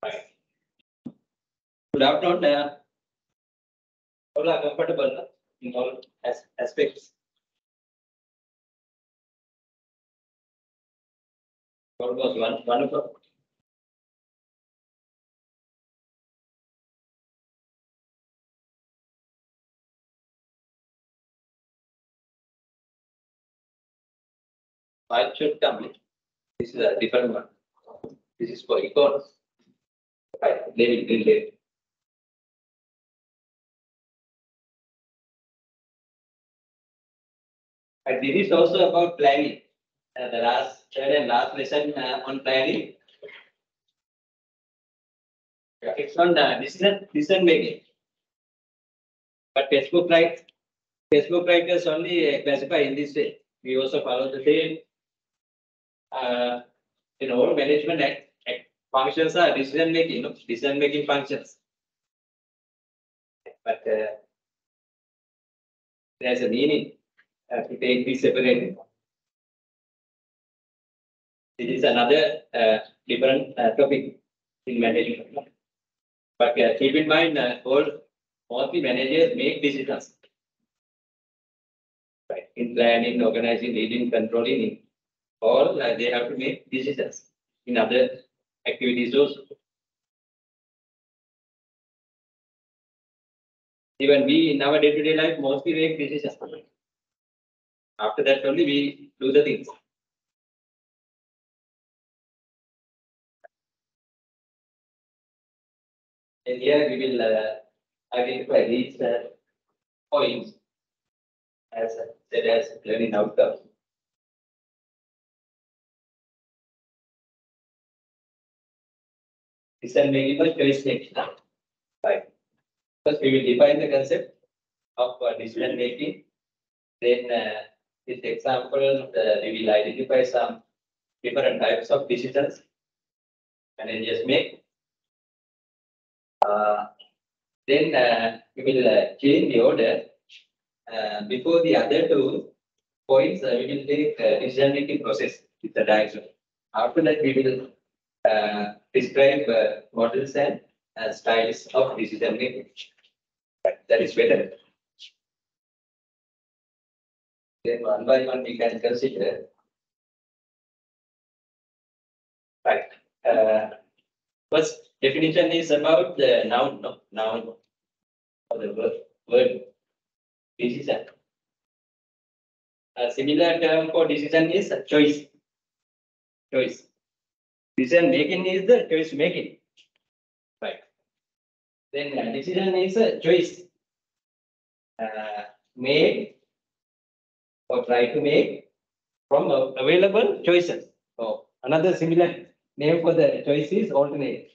Right. Good afternoon. All are comfortable in all aspects. Almost one o'clock. I should come. This is a different one. This is for econs. Right. They will relate. And this is also about planning. The third and last lesson on planning. It's on decision making. But textbook writers only classify in this way. We also follow the same. All management functions are decision making functions. But there's a meaning to take this separately. It is another different topic in management. But keep in mind, mostly managers make decisions. Right. In planning, organizing, leading, controlling, all they have to make decisions in other activities also. Even we in our day-to-day life mostly make decisions. After that only we do the things. And here we will identify these points as said as learning outcomes. Decision making or choice making. Right. First, we will define the concept of decision making. Then, this example, we will identify some different types of decisions managers make. Then we will change the order. Before the other two points, we will take decision making process with the diagram. After that, we will describe models and styles of decision making. That is better. Then one by one we can consider. Right. First definition is about the noun or the word decision. A similar term for decision is choice. Choice. Decision making is the choice making. Right. Then decision is a choice made or try to make from available choices. So another similar name for the choice is alternate.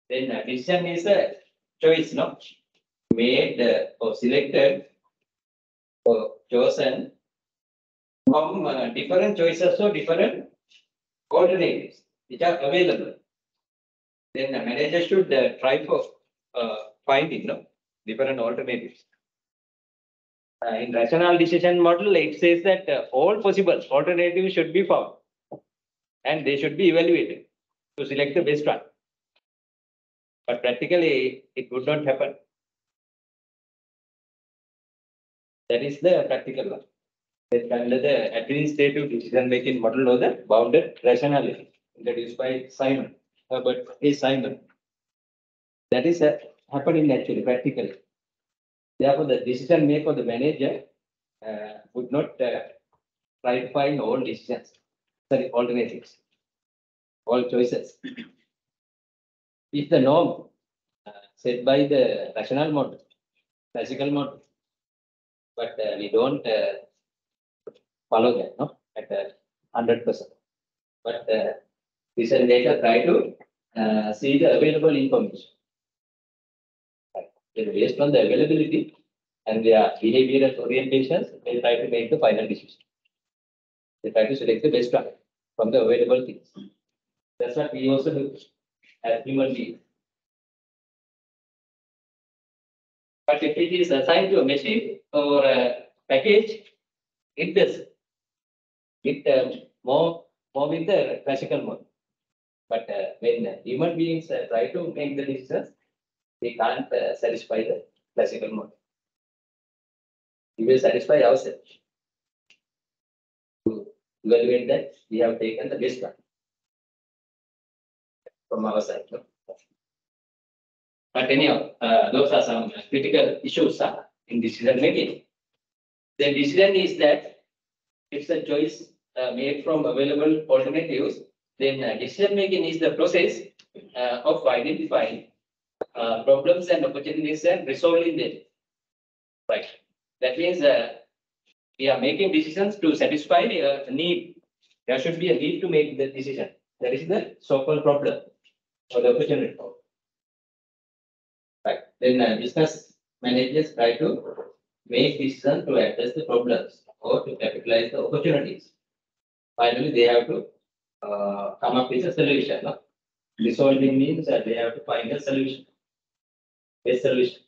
Then decision is a choice, made or selected or chosen from different choices or different alternatives which are available. Then the manager should try for finding different alternatives. In rational decision model, it says that all possible alternatives should be found and they should be evaluated to select the best one. But practically, it would not happen. That is the practical one. That's under the administrative decision-making model or the bounded rationality introduced by Simon, Herbert A. Simon. That is happening actually practically. Therefore, the decision made for the manager would not try to find all decisions, alternatives, all choices. It's the norm set by the rational model, classical model, but we don't follow that, at 100%. But decision maker try to see the available information. Based on the availability and their behavioral orientations, they try to make the final decision. They try to select the best one from the available things. That's what we also do as human beings. But if it is assigned to a machine or a package, It does. It more with the classical mode. But when human beings try to make the decisions, they can't satisfy the classical mode. We will satisfy ourselves. To evaluate that, we have taken the best one from our side. No? But anyhow, those are some critical issues in decision making. The decision is that it's a choice made from available alternatives. Then decision making is the process of identifying problems and opportunities and resolving them. Right. That means we are making decisions to satisfy a need. There should be a need to make the decision. That is the so-called problem or the opportunity. Right. Then business managers try to make decisions to address the problems or to capitalize the opportunities. Finally, they have to come up with a solution. No? Resolving means that they have to find a solution. Best solution.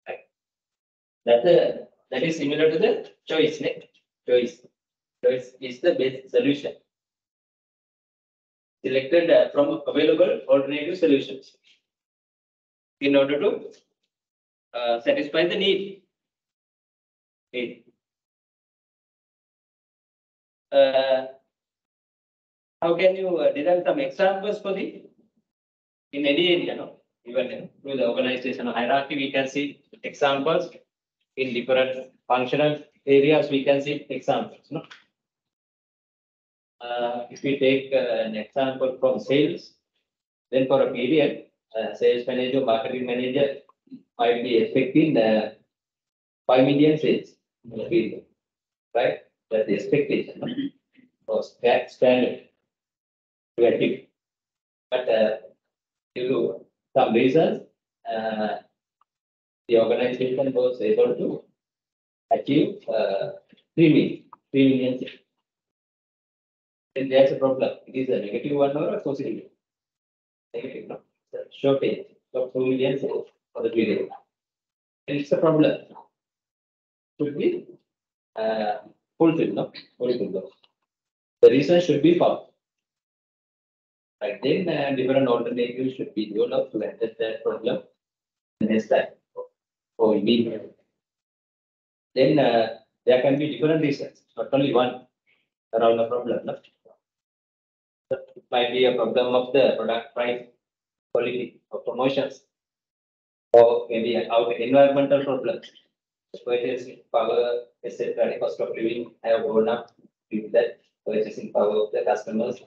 Right. That is similar to the choice. Right? Choice is the best solution. Selected from available alternative solutions in order to satisfy the need. How can you derive some examples for the in any area? No? Even through the organizational hierarchy, we can see examples in different functional areas. We can see examples. No? If we take an example from sales, then for a period, sales manager, marketing manager might be expecting 5 million sales in a period, right? That's the expectation. No? Or standard to achieve. But due to some reasons, the organization was able to achieve 3 million. Then there's a problem. It is a negative one or a positive? Negative, no? The shortage of 2 million for the period. And it's a problem. Should be fulfilled, no? Fulfilled. The reason should be found. Right, then different alternatives should be developed to address that problem the next time or immediately. Then there can be different reasons, not only one around the problem. No? It might be a problem of the product price, quality, or promotions, or maybe environmental problems, purchasing power, etc. The cost of living have gone up with that purchasing power of the customers,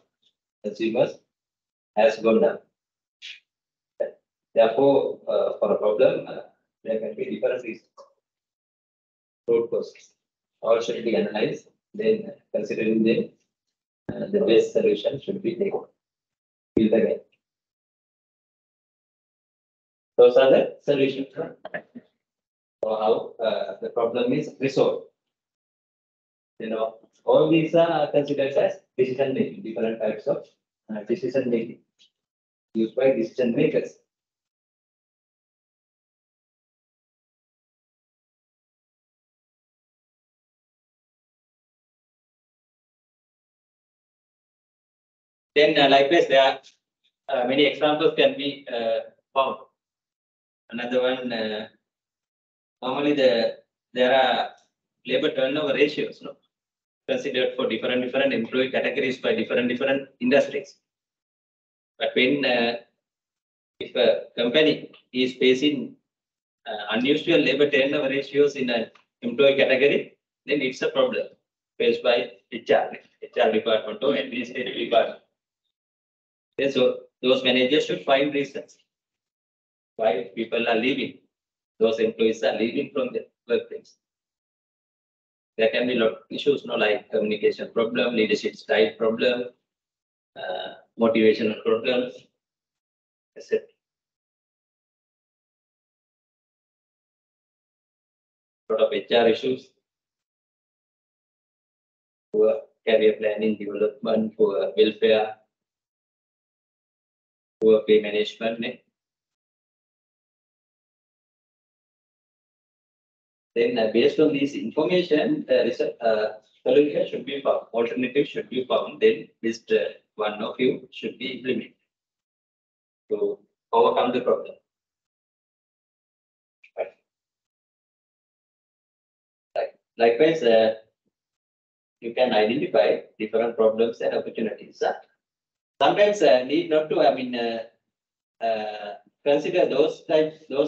consumers has gone down. Therefore, for a problem, there can be different reasons. Root causes. All should be analyzed. Then, considering them, the best solution should be taken. Build again. Those are the solutions. So how the problem is resolved. You know, all these are considered as decision making. Different types of decision making used by decision makers. Then likewise, there are many examples can be found. Another one, normally there are labor turnover ratios, no, considered for different employee categories by different industries. But when if a company is facing unusual labor turnover ratios in an employee category, then it's a problem faced by HR department or administrative department. Okay, so those managers should find reasons why people are leaving. Those employees are leaving from the workplace. There can be a lot of issues, no, like communication problem, leadership style problem, motivational problems, etc. A lot of HR issues, poor career planning, development, poor welfare, poor pay management. Then based on this information, solution should be found, alternative should be found, then list one of you should be implemented to overcome the problem. Right. Likewise, you can identify different problems and opportunities. Sometimes need not to, consider those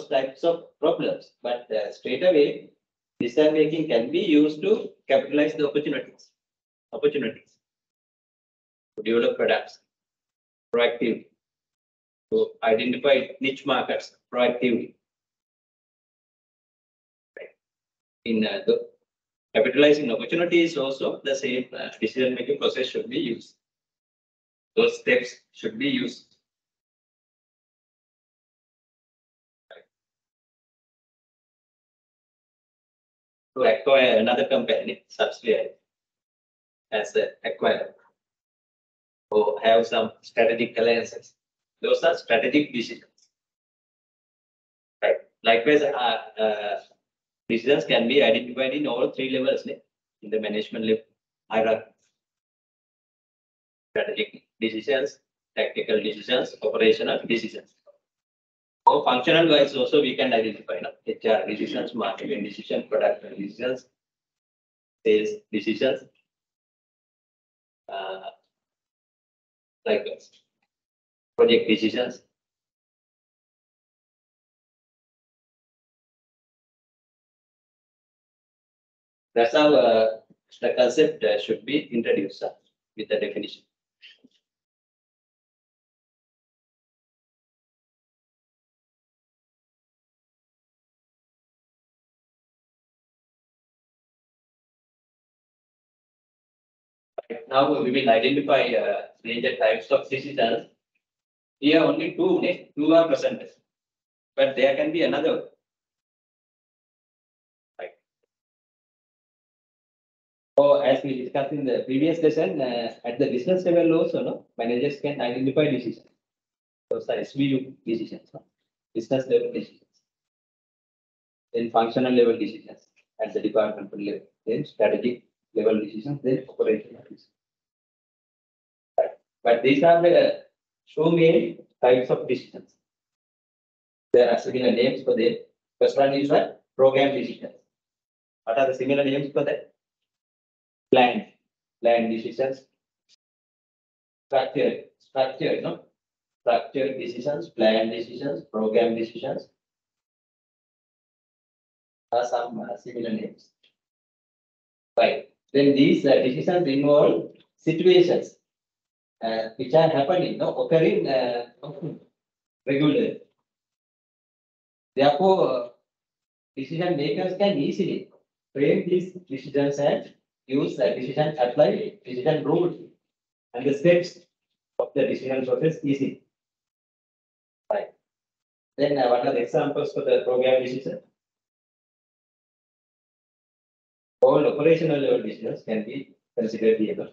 types of problems, but straight away decision making can be used to capitalize the opportunities to develop products proactively, to identify niche markets proactively. Right. In the capitalizing opportunities, also the same decision making process should be used. Those steps should be used. To acquire another company, subsidiary, as an acquirer, or have some strategic alliances. Those are strategic decisions. Right. Likewise, decisions can be identified in all three levels in the management level hierarchy. Strategic decisions, tactical decisions, operational decisions. Or functional wise also we can identify HR decisions, marketing decisions, product decisions, sales decisions. Likewise, project decisions. That's how the concept should be introduced with the definition. Now we will identify major types of decisions. Here only two are presented, but there can be another. Right. So as we discussed in the previous lesson, at the business level also, managers can identify decisions. Those are SBU decisions, business level decisions. Then functional level decisions at the departmental level. Then strategic level decisions. Then operational decisions. Right. But these are the two main types of decisions. There are similar names for them. First one is what? Program decisions. What are the similar names for that? Plan decisions. Structured decisions, plan decisions, program decisions. Are some similar names. Right. Then these decisions involve situations which are happening, occurring regularly. Therefore, decision makers can easily frame these decisions and use decision apply decision rules and the steps of the decision process easily. Right. Then what are the examples for the program decision? All operational level decisions can be considered here.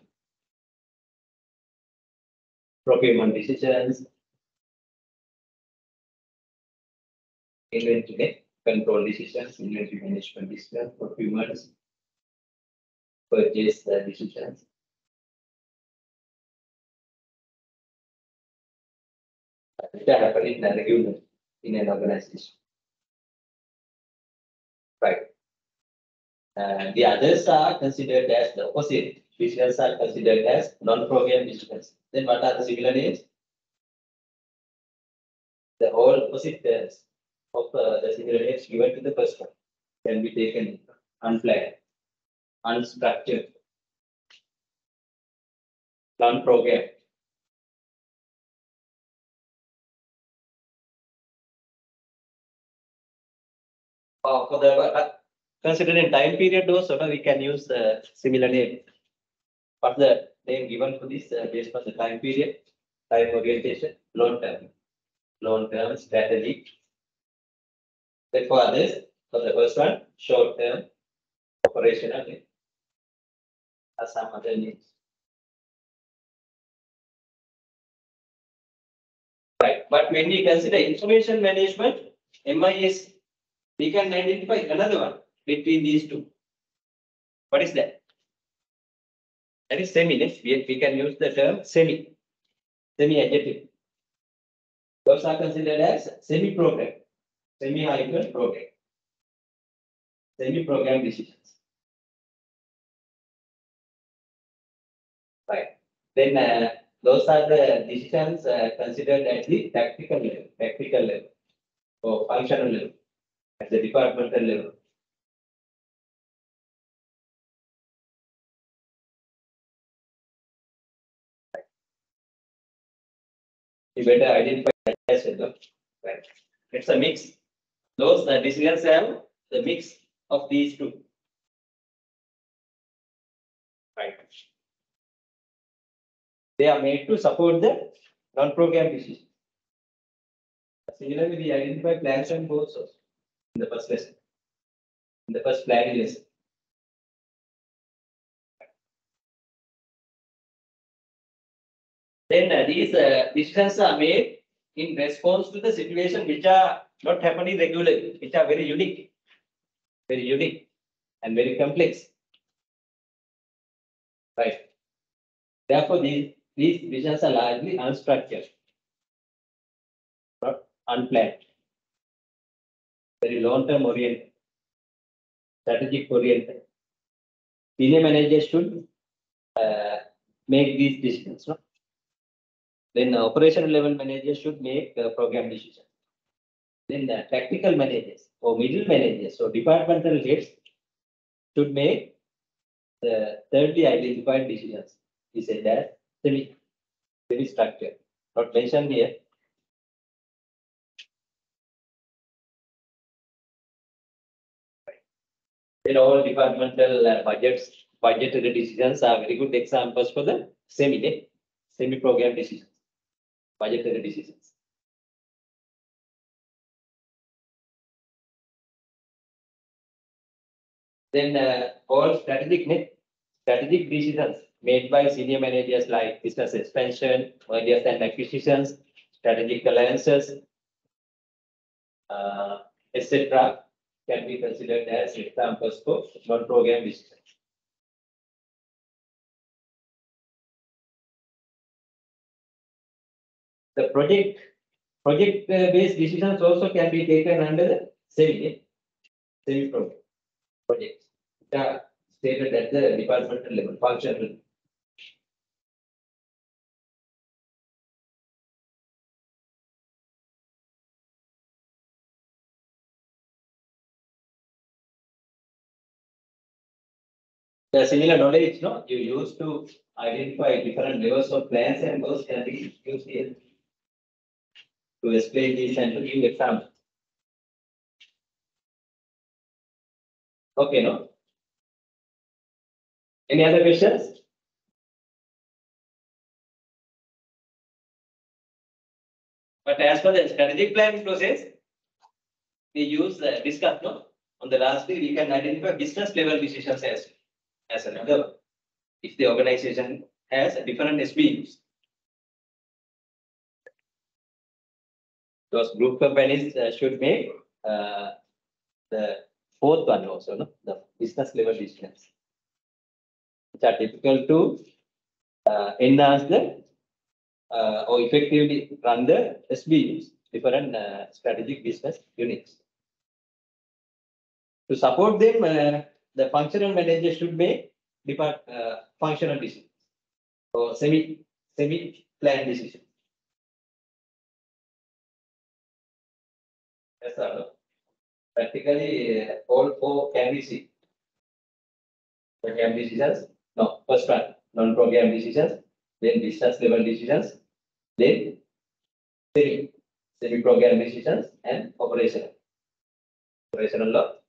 Procurement decisions, inventory control decisions, inventory management decisions, procurement, purchase decisions. Which are happening regularly in an organization. Right. The others are considered as the opposite. Decisions are considered as non-program decisions. Then what are the similar names? The whole opposite of the similar names given to the first one can be taken unplanned, unstructured, non-program. For the considering time period also, we can use the similar name. What's the name given for this based on the time period, time orientation, long term strategy. Then for others, for the first one, short term, operational, or some other names. Right, but when we consider information management, MIS, we can identify another one, between these two. What is that? That is semi. We can use the term semi. Semi-adjective. Those are considered as semi-program. Semi-program. Semi-program decisions. Right. Then those are the decisions considered at the tactical level, or functional level, at the departmental level. You better identify that as well. Right. It's a mix. Those decisions have the mix of these two. Right. They are made to support the non-program decision. Similarly, we identify plans and goals also in the first lesson, in the first planning lesson. Then these decisions are made in response to the situation which are not happening regularly, which are very unique and very complex. Right. Therefore, these decisions are largely unstructured, not unplanned, very long-term oriented, strategic oriented. Senior managers should make these decisions. No? Then operational level managers should make program decisions. Then tactical managers or middle managers or departmental heads should make the thirdly identified decisions. We said that semi-structured, not mentioned here. Then all departmental budgetary decisions are very good examples for the semi-program decisions, budgetary decisions. Then all strategic decisions made by senior managers like business expansion, mergers and acquisitions, strategic alliances, etc., can be considered as examples for non-program decisions. The project-based decisions also can be taken under the semi-program projects. They are stated at the departmental level, functional level. The similar knowledge, no, you use to identify different levels of plans, and those can be used here to explain this and to give examples. Okay, no? Any other questions? But as for the strategic planning process, we use discuss, no? On the last day, we can identify business level decisions as another one. If the organization has a different SBUs. Those group companies should make the fourth one also, no? The business level decisions, which are difficult to enhance the or effectively run the SBUs, different strategic business units. To support them, the functional manager should make functional decisions or semi-planned decisions. Yes, sir. Practically, all four can be seen. Program decisions, no, first one, non-program decisions, then business level decisions, then semi-program decisions, and operational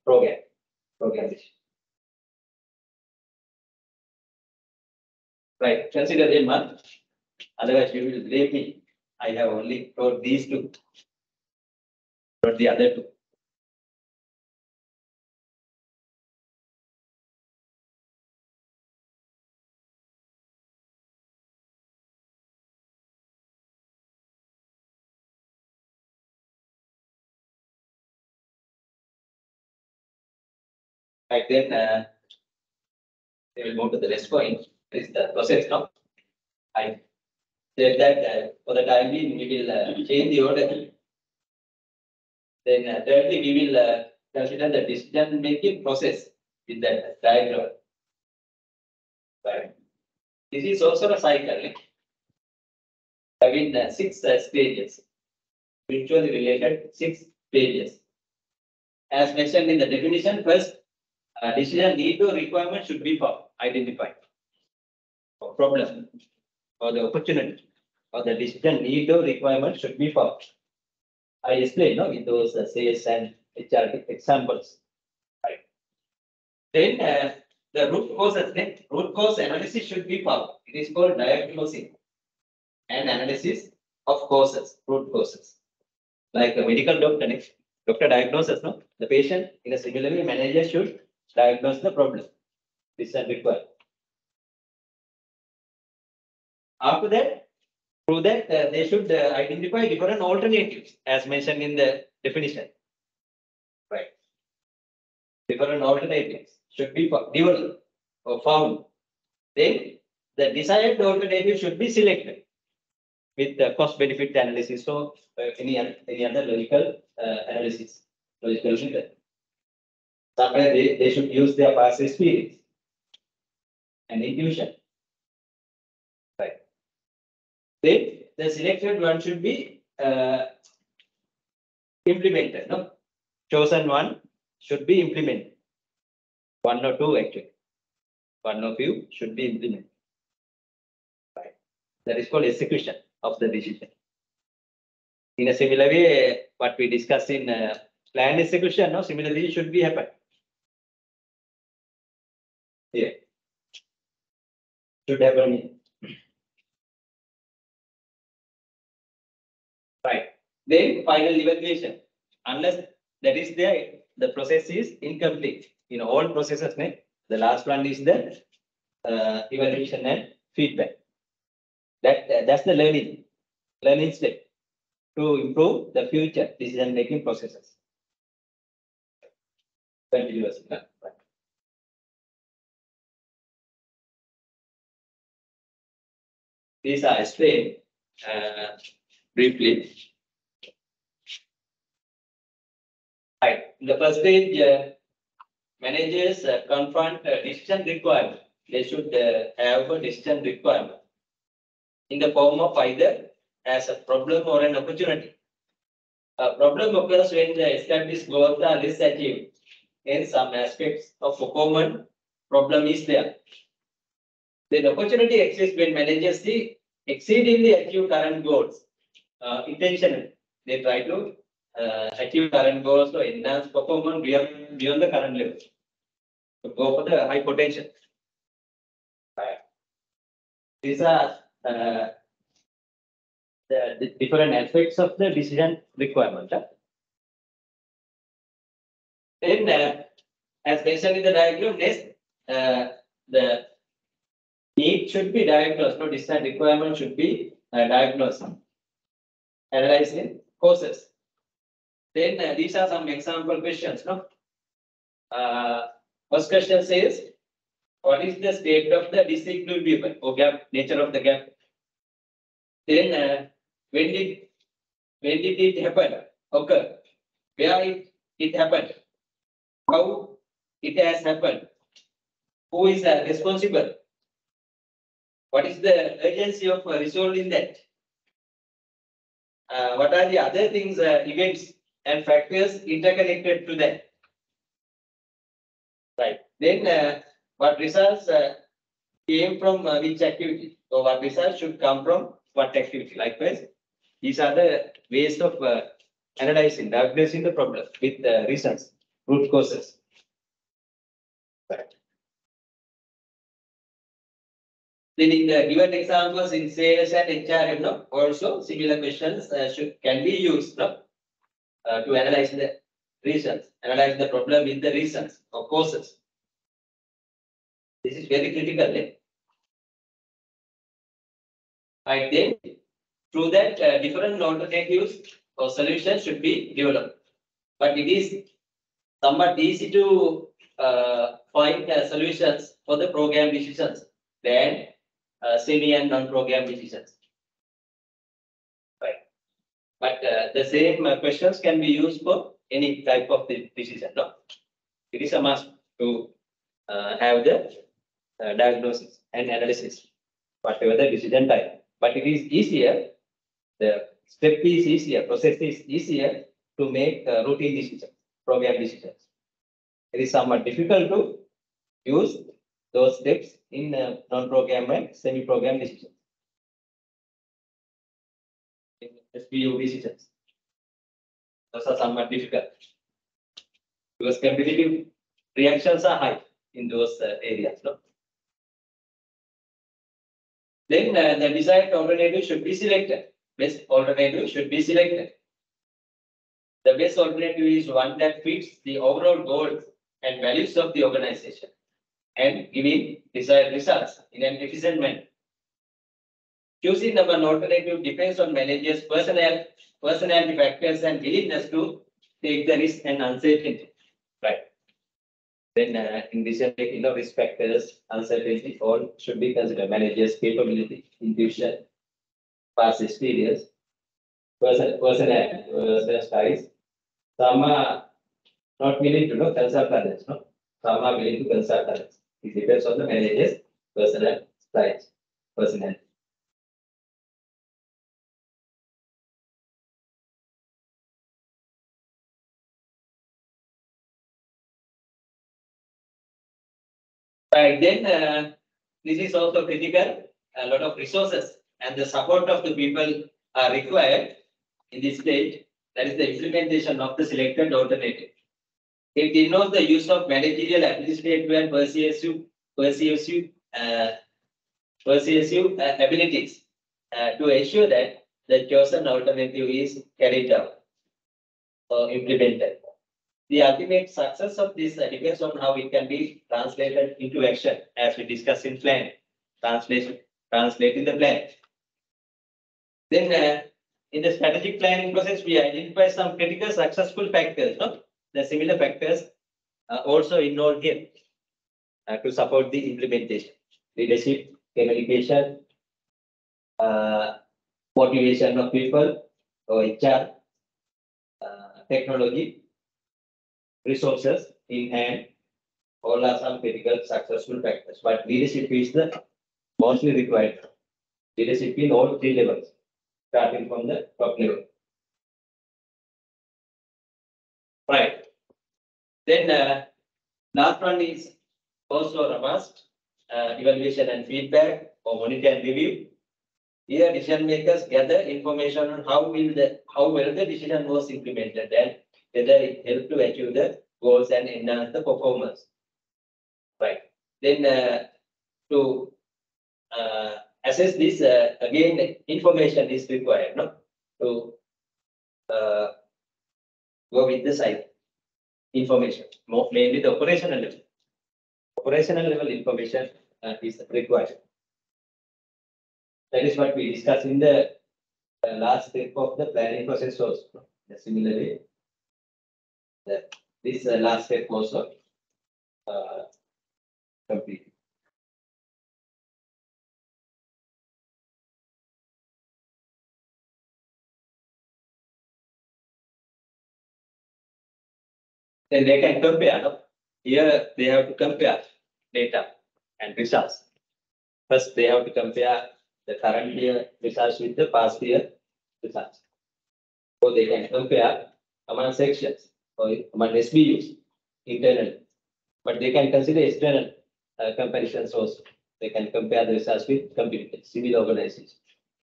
program decisions. Right, consider them, man. Otherwise, you will blame me. I have only taught these two, not the other two. Right, then we will move to the next point. This is the process now. I said that for the time being, we will change the order. Then thirdly, we will consider the decision-making process with the diagram. Right. This is also a cycle having 6 stages, mutually related 6 stages. As mentioned in the definition, first decision need or requirement should be identified. Or problem or the opportunity or the decision need or requirement should be found. I explained with those sales and HR examples. Right. Then the root cause analysis should be found. It is called diagnosing and analysis of causes, root causes. Like a medical doctor diagnoses the patient. In a similar way, manager should diagnose the problem. This is required. After that, through that, they should identify different alternatives as mentioned in the definition. Right. Different alternatives should be developed or found. Then the desired alternative should be selected with the cost benefit analysis. So any other logical analysis, logical method. Sometimes they should use their past experience and intuition. Right. Then the selected one should be implemented. No, chosen one should be implemented. One or two actually. One or few should be implemented. Right. That is called execution of the decision. In a similar way, what we discussed in planned execution, similarly should be happen. Yeah. Should happen. Right. Then final evaluation. Unless that is there, the process is incomplete. In all processes, the last one is the evaluation and feedback. That's the learning step to improve the future decision-making processes. Continuously. Right. These are explained briefly. Right. In the first stage, managers confront decision requirement. They should have a decision requirement in the form of either as a problem or an opportunity. A problem occurs when the established goals are less achieved. In some aspects of a common problem is there. The opportunity exists when managers see exceedingly achieve current goals intentionally. They try to achieve current goals or enhance performance beyond the current level. To go for the high potential. Right. These are the different aspects of the decision requirement. Then, as mentioned in the diagram, next the need should be diagnosed. No, decision requirement should be diagnosed. Analyzing causes. Then these are some example questions. No. First question says, what is the state of the disequilibrium or gap, nature of the gap? Then when did it happen? Occur? Where it happened? How it has happened? Who is responsible? What is the urgency of resolving that? What are the other things, events and factors interconnected to that? Right. Then what results came from which activity? So what results should come from what activity? Likewise, these are the ways of diagnosing the problem with reasons, root causes. Right. Then in the given examples in sales and HRM, also similar questions can be used to analyze the reasons, analyze the problem with the reasons or causes. This is very critical. Right, then, through that, different alternatives or solutions should be developed. But it is somewhat easy to find solutions for the program decisions than semi and non-program decisions. Right. But the same questions can be used for any type of decision. No? It is a must to have the diagnosis and analysis, whatever the decision type. But it is easier, the step is easier, process is easier to make routine decisions, program decisions. It is somewhat difficult to use those steps in non-program and semi-program decisions. In SPU decisions, those are somewhat difficult because competitive reactions are high in those areas. No? Then the desired alternative should be selected. Best alternative should be selected. The best alternative is one that fits the overall goals and values of the organization and giving desired results in an efficient manner. Choosing an alternative depends on managers' personality factors and willingness to take the risk and uncertainty. Right. Then in decision making, risk factors, uncertainty, all should be considered. Managers' capability, intuition, past experience, personal styles. Some are not willing to consult others. No? Some are willing to consult others. It depends on the manager's personal styles, personality. Right, then this is also critical. A lot of resources and the support of the people are required in this stage. That is the implementation of the selected alternative. It denotes the use of managerial, administrative, and persuasive abilities to ensure that the chosen alternative is carried out or implemented. The ultimate success of this depends on how it can be translated into action, as we discussed in plan. Translating the plan. Then in the strategic planning process, we identify some critical successful factors. No? The similar factors are also involved here to support the implementation. Leadership, communication, motivation of people, or HR, technology, resources in hand, all are some critical successful factors. But leadership is the mostly required. Leadership in all three levels, starting from the top level. Right. Then last one is also a must, evaluation and feedback or monitor and review. Here, decision makers gather information on how well the decision was implemented and whether it helped to achieve the goals and enhance the performance. Right. Then to assess this, again, information is required, no? To go with the site information, mainly the operational level. Operational level information is required. That is what we discussed in the last step of the planning process also. Similarly, this last step also complete. Then they can compare. No? Here they have to compare data and results. First, they have to compare the current year results with the past year results. So they can compare among sections or among SBUs internally. But they can consider external comparisons also. They can compare the results with civil organizations.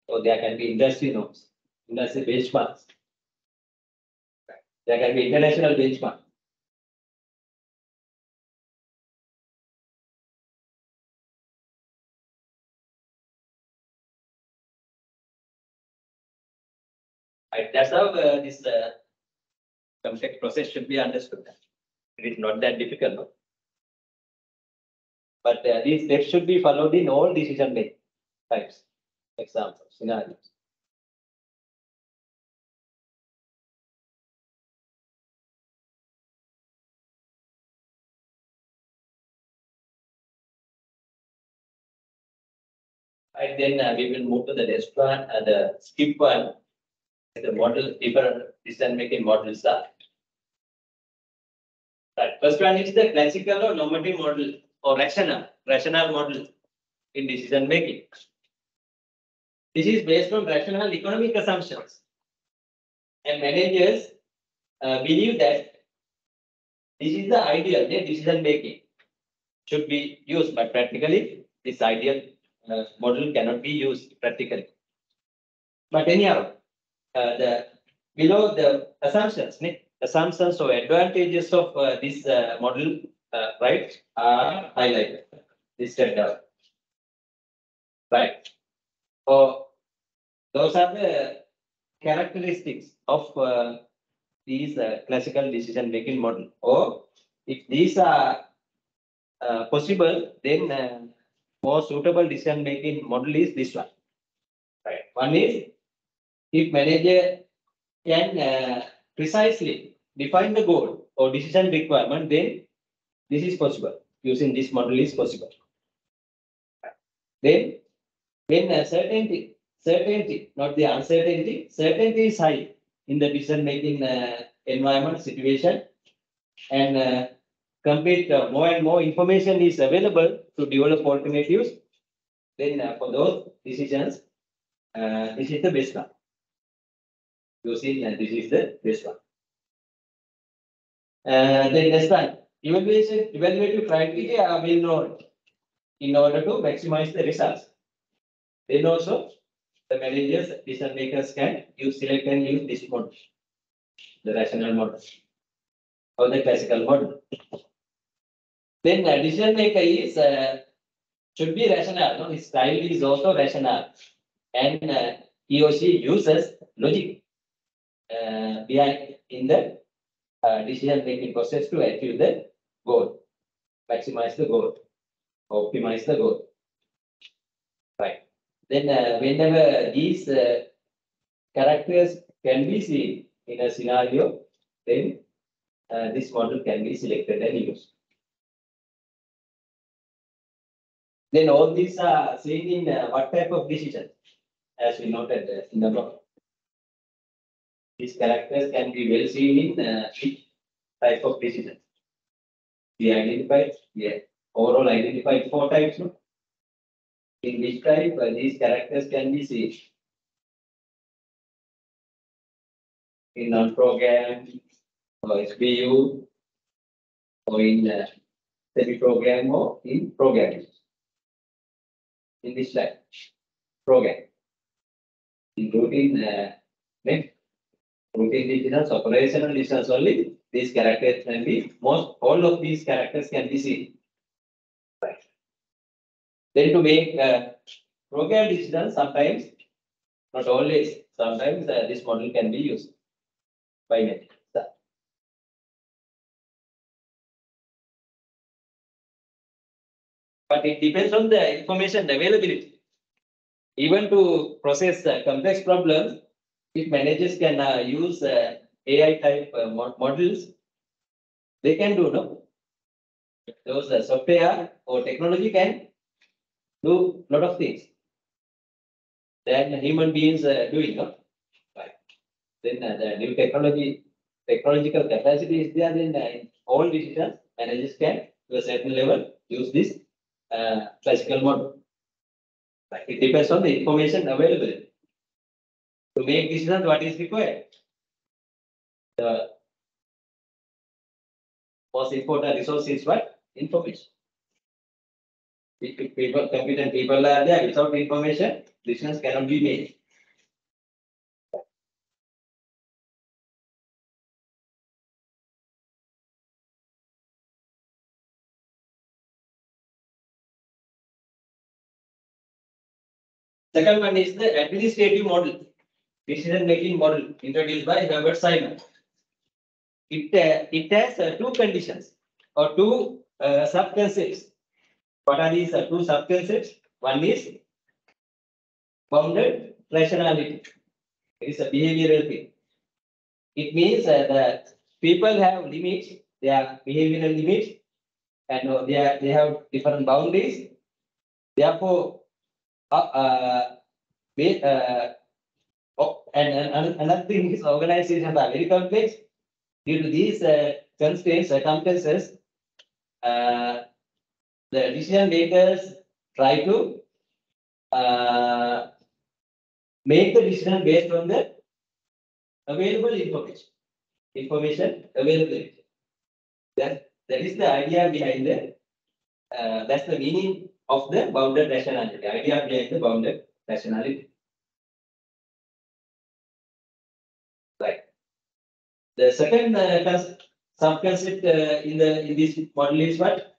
Or there can be industry norms, industry benchmarks. There can be international benchmarks. Right. That's how this complex process should be understood. It is not that difficult, no? But these steps should be followed in all decision making types, examples, scenarios. Right, then we will move to the next one, the skip one. The model, different decision-making models are. Right. First one is the classical or normative model or rational model in decision making. This is based on rational economic assumptions, and managers believe that this is the ideal decision making should be used, but practically this ideal model cannot be used practically. But anyhow, the below the assumptions or advantages of this model, right, are highlighted. Listed down. Right. So those are the characteristics of these classical decision making model. Or if these are possible, then more suitable decision making model is this one. Right. One is if manager can precisely define the goal or decision requirement, then this is possible. Using this model is possible. Then when certainty, not the uncertainty, certainty is high in the decision making environment situation, and complete more and more information is available to develop alternatives, then for those decisions, this is the best one. Using this is the best one. Then next one, evaluative criteria are well known in order to maximize the results. Then also the managers, decision makers can select and use this model, the rational model or the classical model. Then decision maker is should be rational. No? His style is also rational, and he or she uses logic behind in the decision making process to achieve the goal, maximize the goal, optimize the goal. Right. Then whenever these characters can be seen in a scenario, then this model can be selected and used. Then all these are seen in what type of decision, as we noted in the block. These characters can be well seen in each type of decision. We overall identified 4 types. No? In which type these characters can be seen? In non-program or SBU or in semi-program or in programming. In this type, program. In routine decisions, operational decisions only, these characters can be, all of these characters can be seen. Right. Then to make program decisions, sometimes, not always, sometimes this model can be used by many. But it depends on the information availability. Even to process complex problems, if managers can use AI type models, they can do, no? Those software or technology can do a lot of things than human beings doing, no? Right. Then the new technological capacity is there, then in all decisions, managers can, to a certain level, use this classical model. Right. It depends on the information available. To make decisions, what is required? The most important resource is what? Information. If competent people are there, without information, decisions cannot be made. Second one is the administrative model, decision-making model introduced by Herbert Simon. It has 2 conditions or 2 sub-concepts. What are these 2 sub-concepts? One is bounded rationality. It is a behavioral thing. It means that people have limits, their behavioral limits, and they have different boundaries. Therefore, and another thing is organizations are very complex. Due to these constraints, circumstances, the decision makers try to make the decision based on the available information availability. That is the idea behind the that's the meaning of the bounded rationality. Idea behind the bounded rationality. Right. The second sub-concept in this model is what?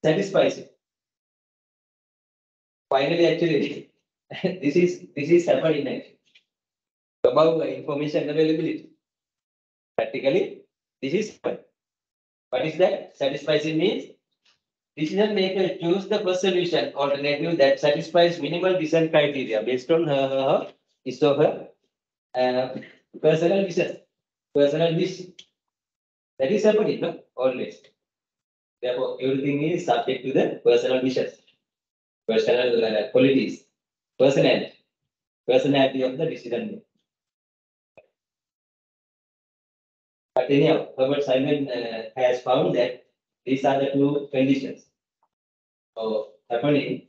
Satisfies it. Finally, actually, this is happening actually. About information availability. Practically, this is happening. What is that? Satisfies it means decision maker choose the first solution alternative that satisfies minimal design criteria based on his or her personal vision, personal wish. That is happening, no? Always. Therefore, everything is subject to the personal wishes, personal qualities, personality of the decision maker. But anyhow, Herbert Simon has found that these are the two conditions of happening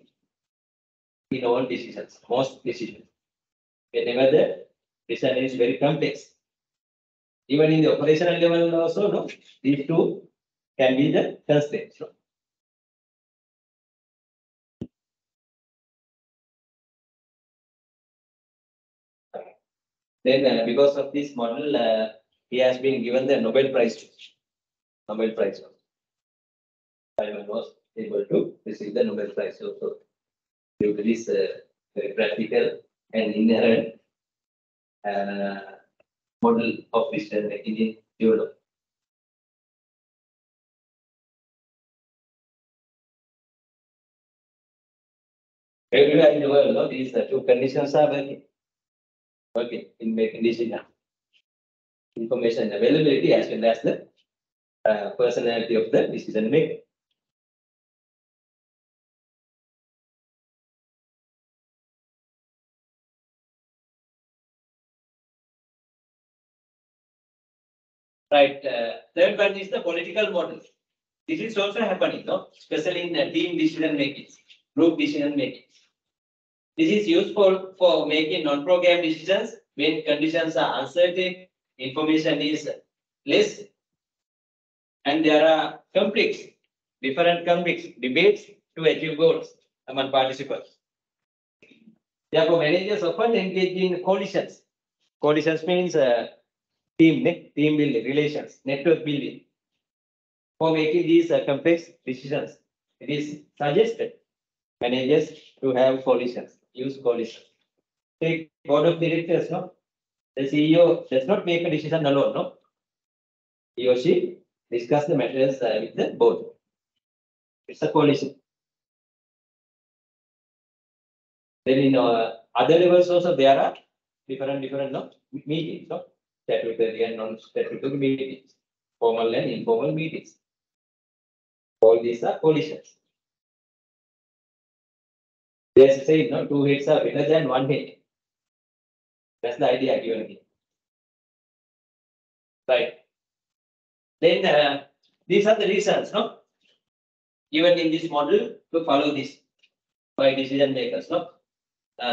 in all decisions, most decisions. Whenever the decision is very complex. Even in the operational level also, no, these two can be the constraints. No? Then, because of this model, he has been given the Nobel Prize. Nobel Prize. Simon was able to receive the Nobel Prize also due to this very practical and inherent model of decision making in development. Everywhere in the world, no, these two conditions are working in making decision. Information availability as well as the personality of the decision maker. Right. Third one is the political model. This is also happening, no? Especially in team decision making, group decision making. This is useful for making non-program decisions when conditions are uncertain, information is less, and there are conflicts, different conflicts, debates to achieve goals among participants. Therefore, managers often engage in coalitions. Coalitions means team building, relations, network building. For making these complex decisions, it is suggested managers to have coalitions, use coalitions. Take board of directors, no? The CEO does not make a decision alone, no? He or she discuss the matters with the board. It's a coalition. Then in other levels also there are different no? Meetings, no? Statutory and non-statutory meetings, formal and informal meetings. All these are coalitions. There's a saying, no, two heads are better than one head. That's the idea given here. Right. Then these are the reasons, no? Even in this model to follow this by decision makers, no?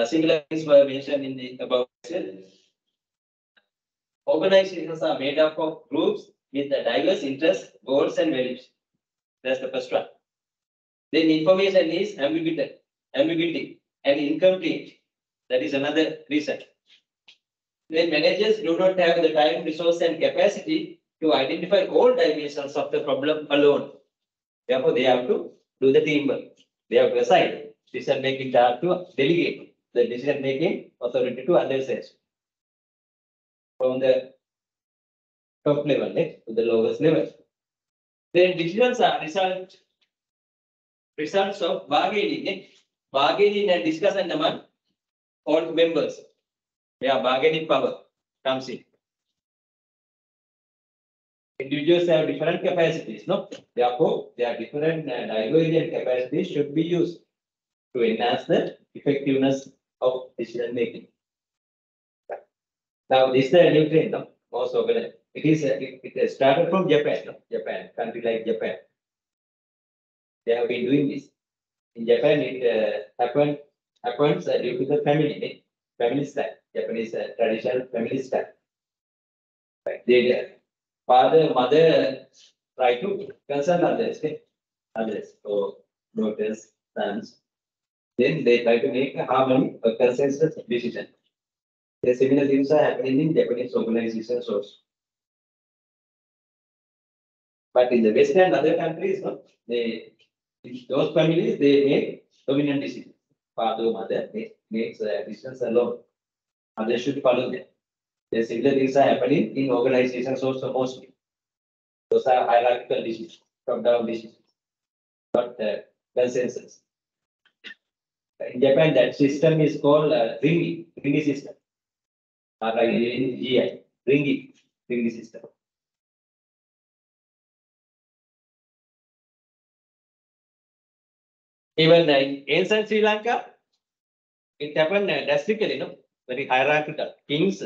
Similar things were mentioned in the above. Organizations are made up of groups with diverse interests, goals, and values. That's the first one. Then information is ambiguity and incomplete. That is another reason. Then managers do not have the time, resource, and capacity to identify all dimensions of the problem alone. Therefore, they have to do the teamwork. They have to assign decision making task to delegate the decision making authority to others from the top level to the lowest level. Then decisions are results of bargaining and discussion among all members. Where bargaining power comes in. Individuals have different capacities, no? Therefore, their different divergent capacities should be used. to enhance the effectiveness of decision making. Now, this is the new trend, no? Most organized. It started from Japan, no? Japan, country like Japan. They have been doing this. In Japan, it happens due to the family style. Japanese traditional family style. Right. They father, mother try to consult others, so daughters, sons. Then they try to make a harmony, a consensus decision. The similar things are happening in Japanese organizations also. But in the West and other countries, no, those families they make dominant decisions. Father, mother makes decisions alone. Others should follow them. The similar things are happening in organizations also mostly. Those are hierarchical decisions, top-down decisions, not consensus. In Japan, that system is called ringi system. R-I-N-G-I, ringi system. Even in ancient Sri Lanka, it happened drastically, no? Very hierarchical. Kings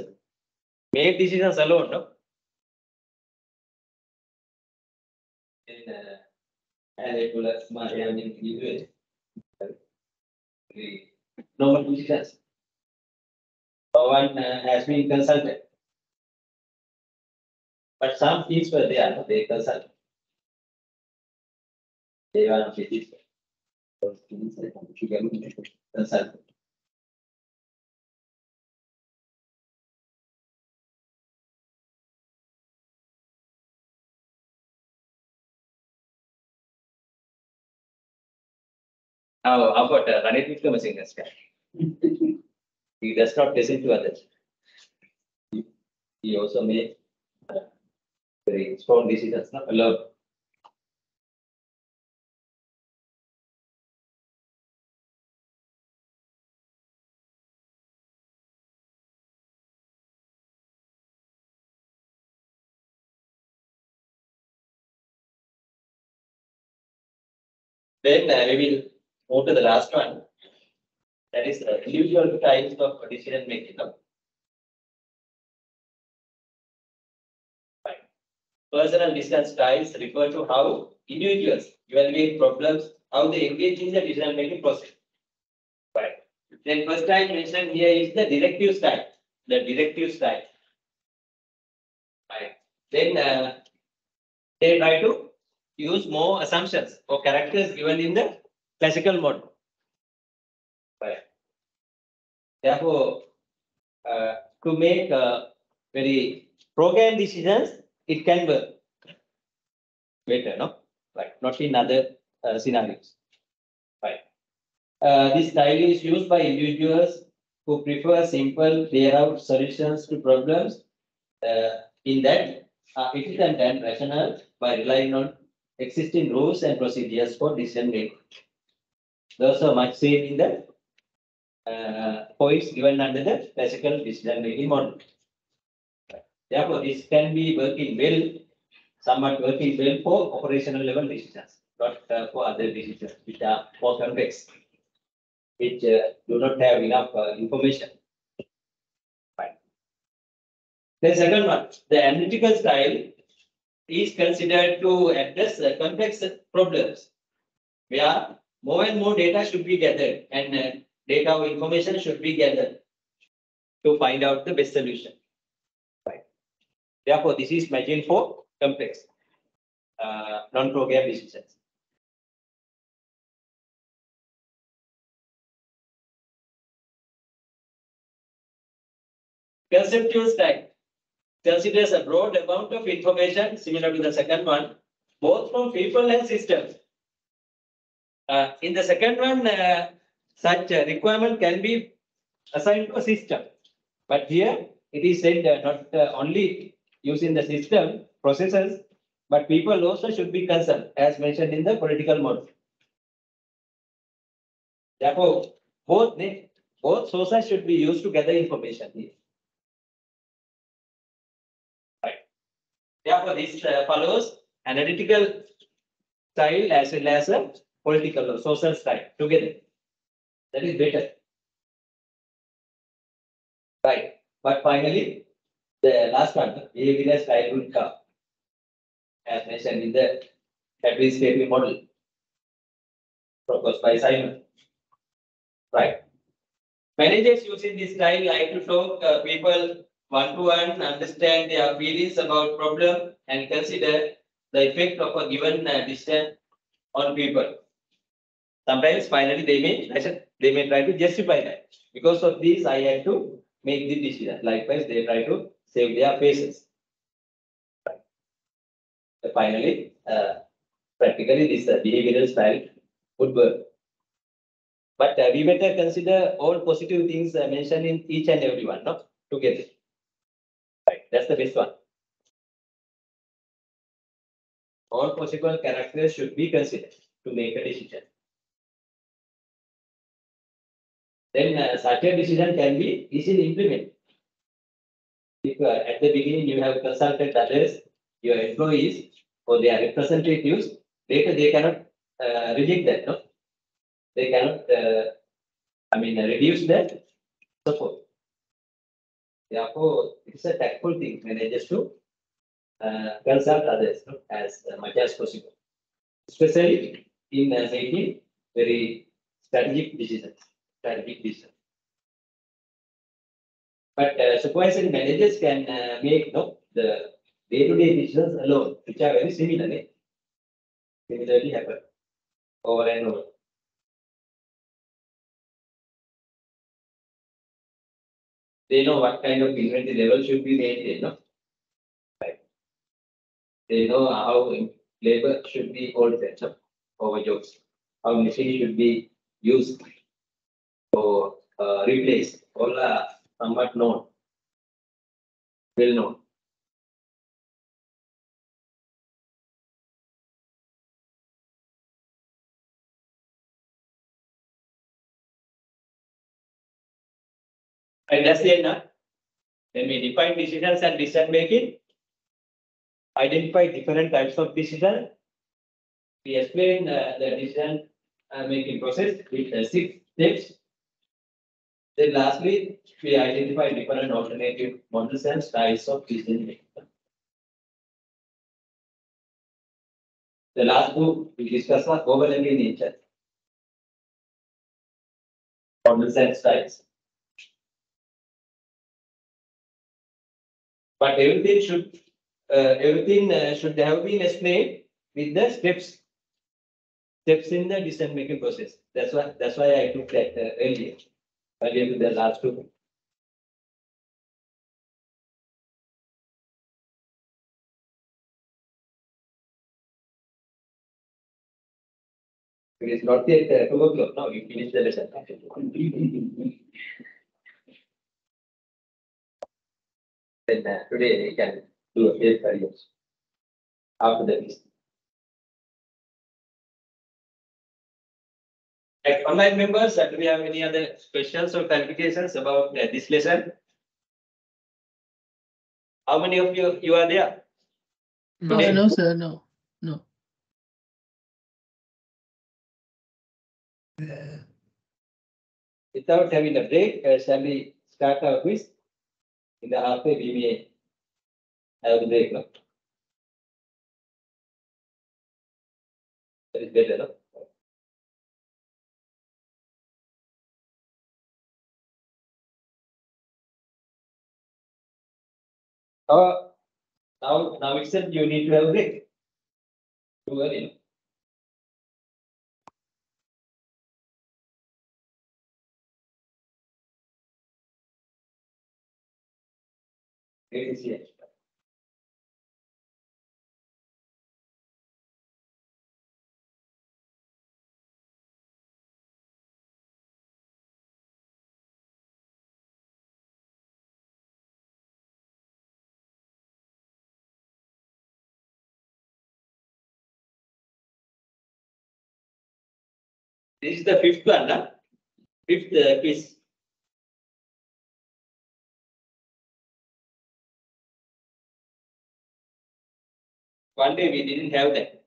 made decisions alone, no? Normal decisions. No one has been consulted. But some kings were there, no? They consulted. They were not consulted. How about Ranit Wickramasinghe's guy? He does not listen to others. He also made very strong decisions, not alone. Then we will move to the last one. That is individual types of decision making. Personal decision styles refer to how individuals evaluate problems, how they engage in the decision making process. Right. Then first I mentioned here is the directive style. The directive style. Right. Then they try to use more assumptions or characters given in the classical model. Right. Therefore, to make very programmed decisions, it can work better, no? Right. Not in other scenarios. Right. This style is used by individuals who prefer simple, clear-out solutions to problems. In that, efficient and rational by relying on existing rules and procedures for decision making. Those are much seen in the points given under the classical decision making model. Therefore, this can be working well, somewhat working well for operational level decisions, not for other decisions which are more complex, which do not have enough information. Fine. The second one, the analytical style is considered to address complex problems where more and more data should be gathered and data or information should be gathered to find out the best solution. Right. Therefore, this is machine for complex non-program decisions. Conceptual style considers a broad amount of information similar to the second one, both from people and systems. In the second one, such requirement can be assigned to a system. But here it is said not only using the system processes, but people also should be concerned, as mentioned in the political model. Therefore, both sources should be used to gather information here. Right. Therefore, this follows analytical style as well as a political or social style together. That is better. Right. But finally, the last one, behavioral style will come, as mentioned in the administrative model proposed by Simon. Right. Managers using this style like to talk people one-to-one, understand their feelings about problem, and consider the effect of a given decision on people. Sometimes finally they may try to justify that. Because of this, I had to make the decision. Likewise, they try to save their faces. Finally, practically this behavioral style would work. But we better consider all positive things mentioned in each and every one, no? Together. Right. That's the best one. All possible characters should be considered to make a decision. Then such a decision can be easily implemented. If at the beginning you have consulted others, your employees or their representatives, later they cannot reject that, no? They cannot, reduce that support. Therefore, it's a tactful thing managers to consult others, no, as much as possible, especially in making very strategic decisions. But supervisory managers can make the day-to-day decisions alone, which are very similarly happen over and over. They know what kind of inventory level should be maintained, no? Right. They know how labor should be altered, no? Over jobs, how machine should be used or replaced. All are somewhat known, well known. And that's the end, huh? When we define decisions and decision making, identify different types of decision. We explain the decision making process with 6 steps. Then lastly, we identify different alternative models and styles of decision making. The last two we discuss are overlapping nature. Models and styles. But everything should have been explained with the steps in the decision making process. That's why I took that earlier to the last two. It is not yet 2 o'clock. Now you finish the lesson. Then today we can do a case study after the list. Like online members, do we have any other questions or clarifications about this lesson? How many of you are there? No, sir, no. Without having a break, shall we start our quiz? In the halfway, we may have a break. No? That is better, no? Now itself you need to have a break. Too early, no? Great is here. This is the fifth one, huh? Fifth quiz. One day we didn't have that.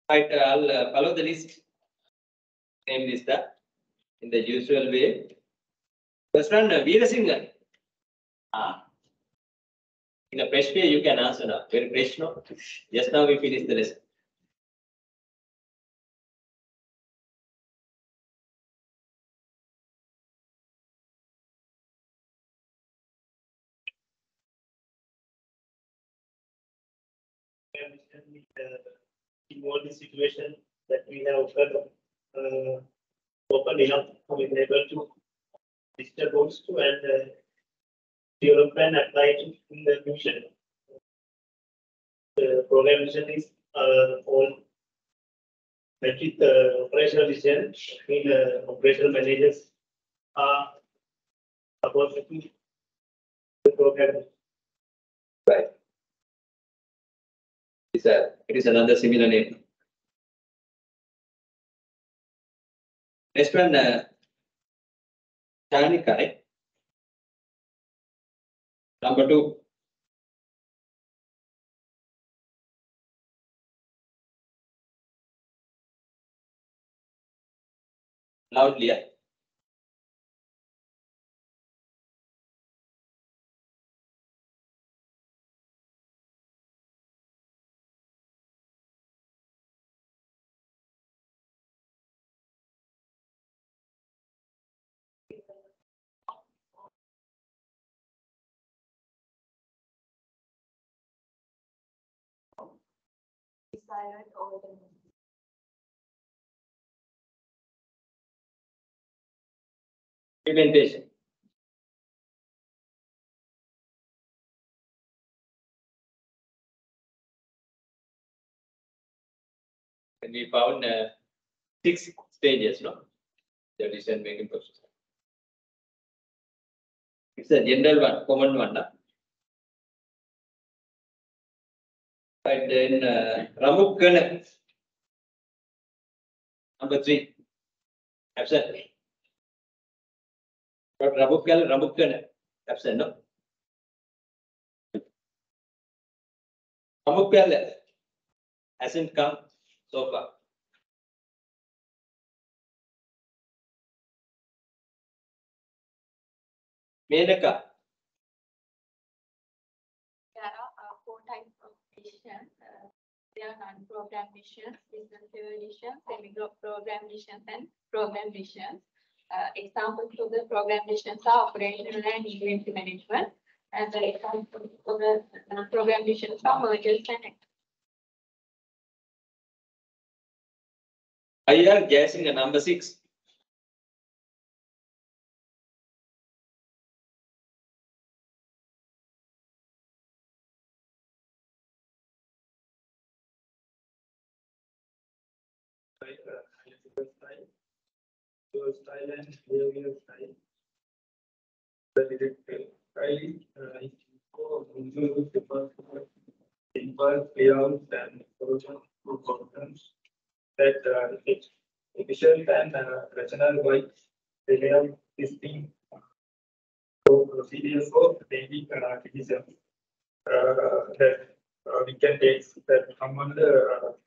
Right, I'll follow the list. Name list in the usual way. First one, Veera Singh. In a fresh way, you can answer now. Very fresh, no? Just now we finished the lesson. In all the situation that we have open enough to be able to digital goals to and develop and apply it in the mission. The program vision is all met with the operational vision. Operational managers are about the program. Right. It is another similar name. Next one, Chanika, right? Number 2. Loudly. Silent or Implementation. And we found 6 stages, no? The decision making process. It's a general one, common one. No? And then Ramukana. Number 3. Absent. But Ramukana. Absent, no? Ramukana hasn't come so far. Menaka. there are 4 types of missions. There are non-program missions, business level missions, semi-program missions, and program missions. Examples of the program missions are operational and inventory management. And the examples of the non-program missions are mergers and I are guessing a number 6. Style and behavior style. The director simple layouts and solution to problems that efficient and rational by layout testing. So procedures for daily criticism that we can take that come under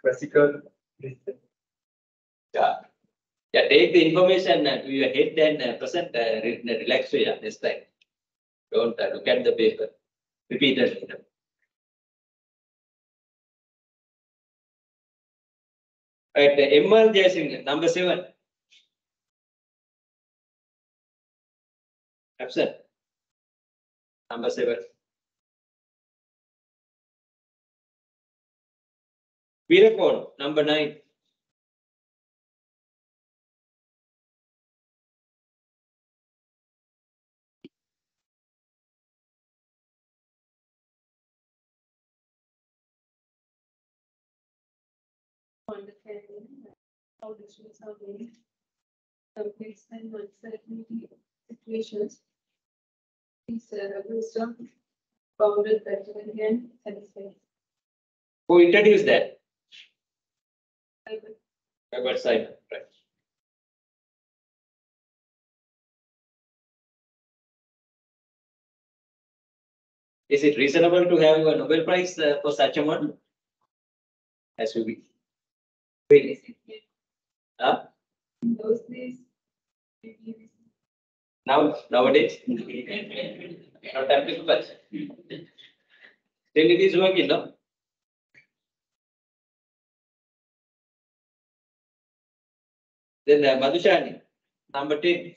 classical system. Yeah. Yeah, take the information to your head and present in a relaxed way this time. Don't look at the paper repeatedly. Right, MR Jaisingh, number 7. Absent. Number 7. Veerapon, number 9. understanding how decisions are made, complex and uncertainty situations. These wisdom, bounded judgment, and satisfaction. Who introduced that? Herbert Simon, right. Is it reasonable to have a Nobel Prize for such a model? Has to be. Wait. Huh? Those days. Nowadays. Not applicable. Then it is working, no? Then Madhushani, number 10.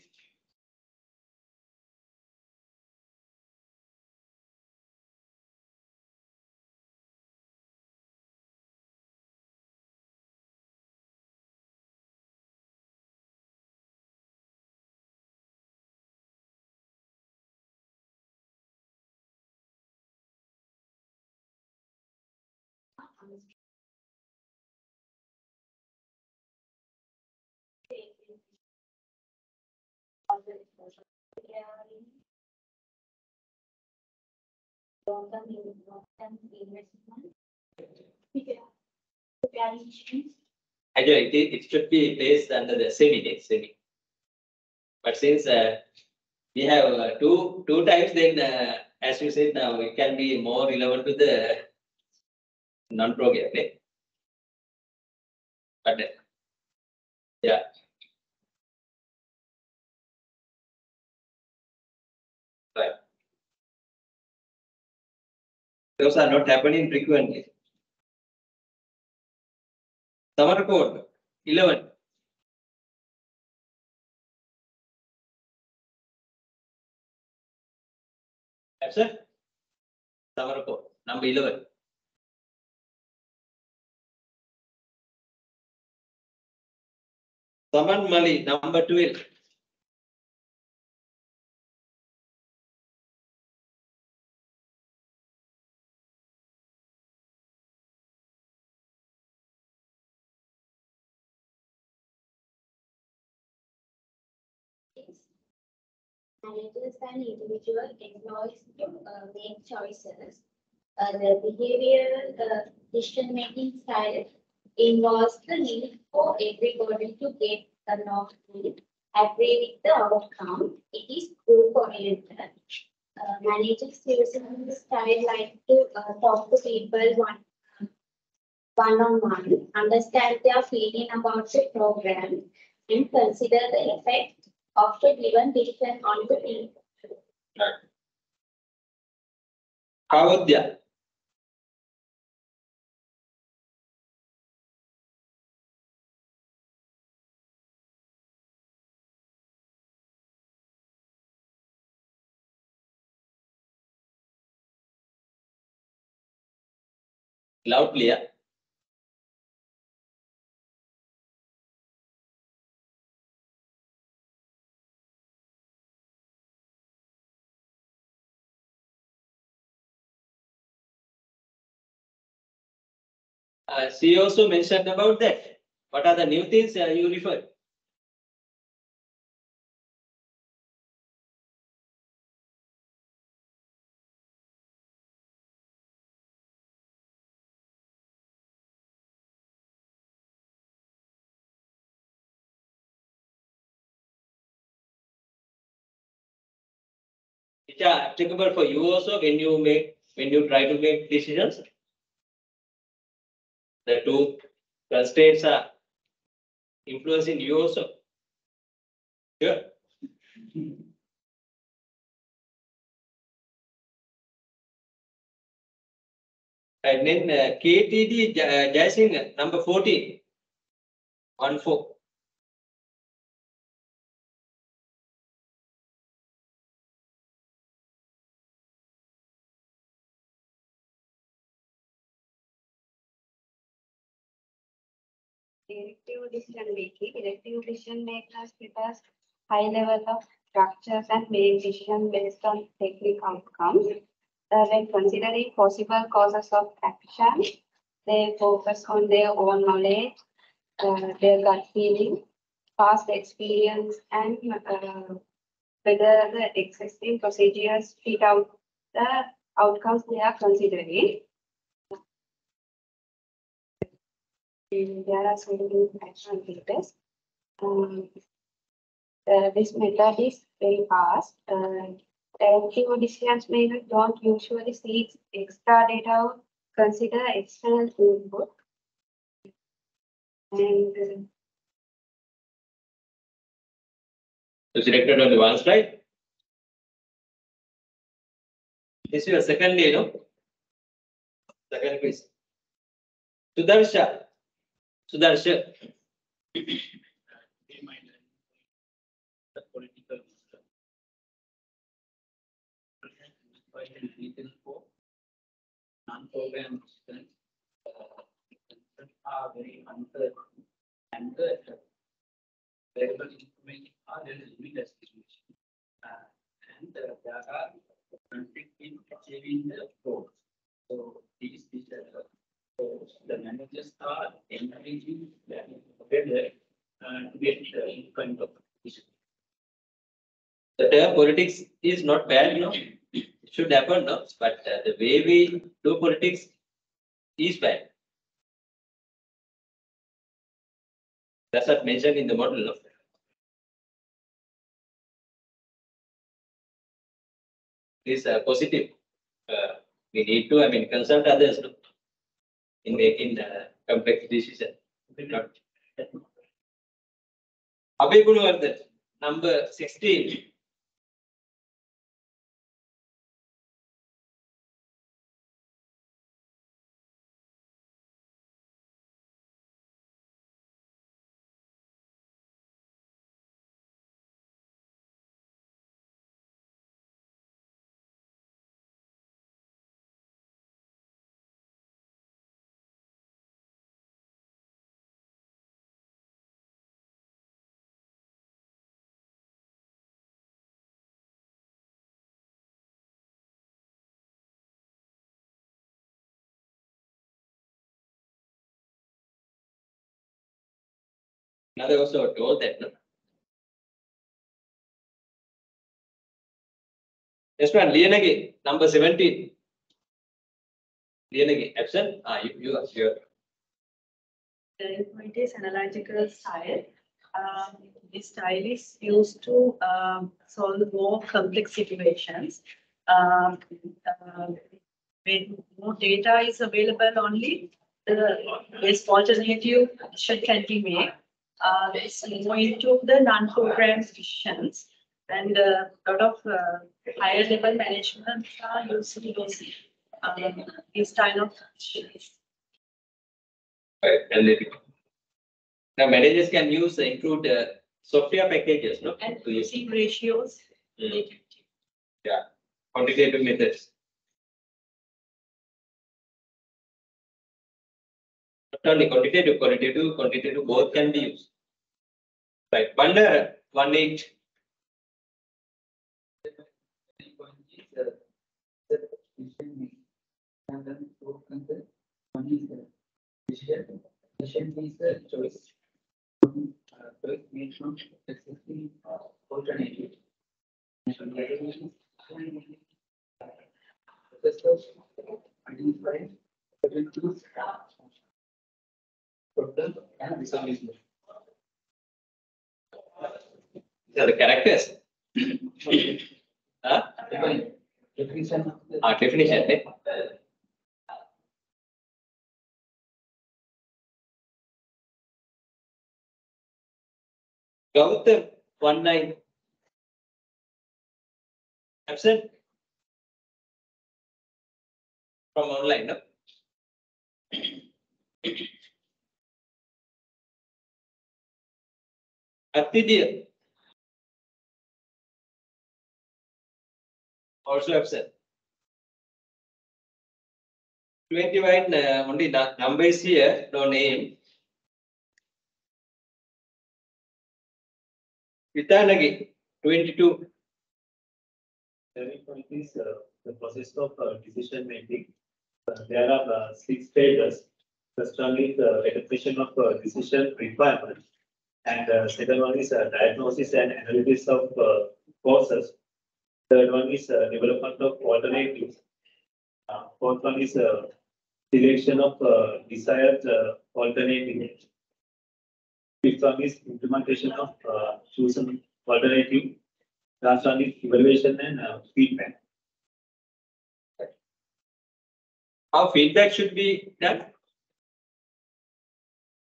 Actually, it should be placed under the semi. But since we have two times, then as you said, now it can be more relevant to the non-program. But yeah. Right. Those are not happening frequently. Summer code 11. That's it. Summer code number 11. Saman Mali number 12. Managers and individual employees to make choices. The behavioral decision-making style involves the need for everybody to get along with, agree with the outcome. It is group-oriented. Managers using this style like to talk to people one-on-one, understand their feeling about the program, and consider the effect of the given decision on the team. Kavodya. Loudly, yeah. She also mentioned about that. What are the new things you refer? Which are applicable for you also when you try to make decisions. The two constraints are influencing you also. Sure. And then KTD Jaising number 14. 14. Directive decision making. Directive decision makers prepare high level of structures and make decisions based on technical outcomes. When considering possible causes of action, they focus on their own knowledge, their gut feeling, past experience, and whether the existing procedures fit out the outcomes they are considering. There are so many action features. This method is very fast. Directive decisions makers don't usually seek extra data or consider external input. And You selected only one slide. This is your second day, no? Second quiz. Sudarsha. Sudarsha. The political system. For non-program students are very unfair and available information are very limited situation. And there are conflict in achieving the goals. So these the managers are encouraging them to get the kind of issue. The term politics is not bad, no? It should happen, no? But the way we do politics is bad. That's not mentioned in the model, no? It's positive. We need to, consult others, no? In making complex decision. Abhay Gunawardhan, number 16. Now they also told that, no? Yes, man, Lianagi, number 17. Lianagi, absent? You are sure. The point is analytical style. This style is used to solve more complex situations. When more data is available, only the best alternative decision can be made. It's more into the non-program decisions, and a lot of higher level management are using these kind of decisions. Right, analytical. Now managers can use include software packages, no? And To use. using ratios. Yeah, quantitative methods. Not only quantitative, both can be used. Right, Wonder 18. Decision is the choice. Choice made from existing alternative. Identify potential problem and resolution. These are the characters. Definition. Definition. Eh? Gautam 19. Absent from online, no? Atidya also absent. 21 only number is here, no name. Vitanagi 22. Point is the process of decision making. There are 6 stages. First one is recognition of decision requirements, and second one is diagnosis and analysis of causes. Third one is development of alternatives. Fourth one is selection of desired alternative. Fifth one is implementation of chosen alternative. Last one is evaluation and feedback. How feedback should be done?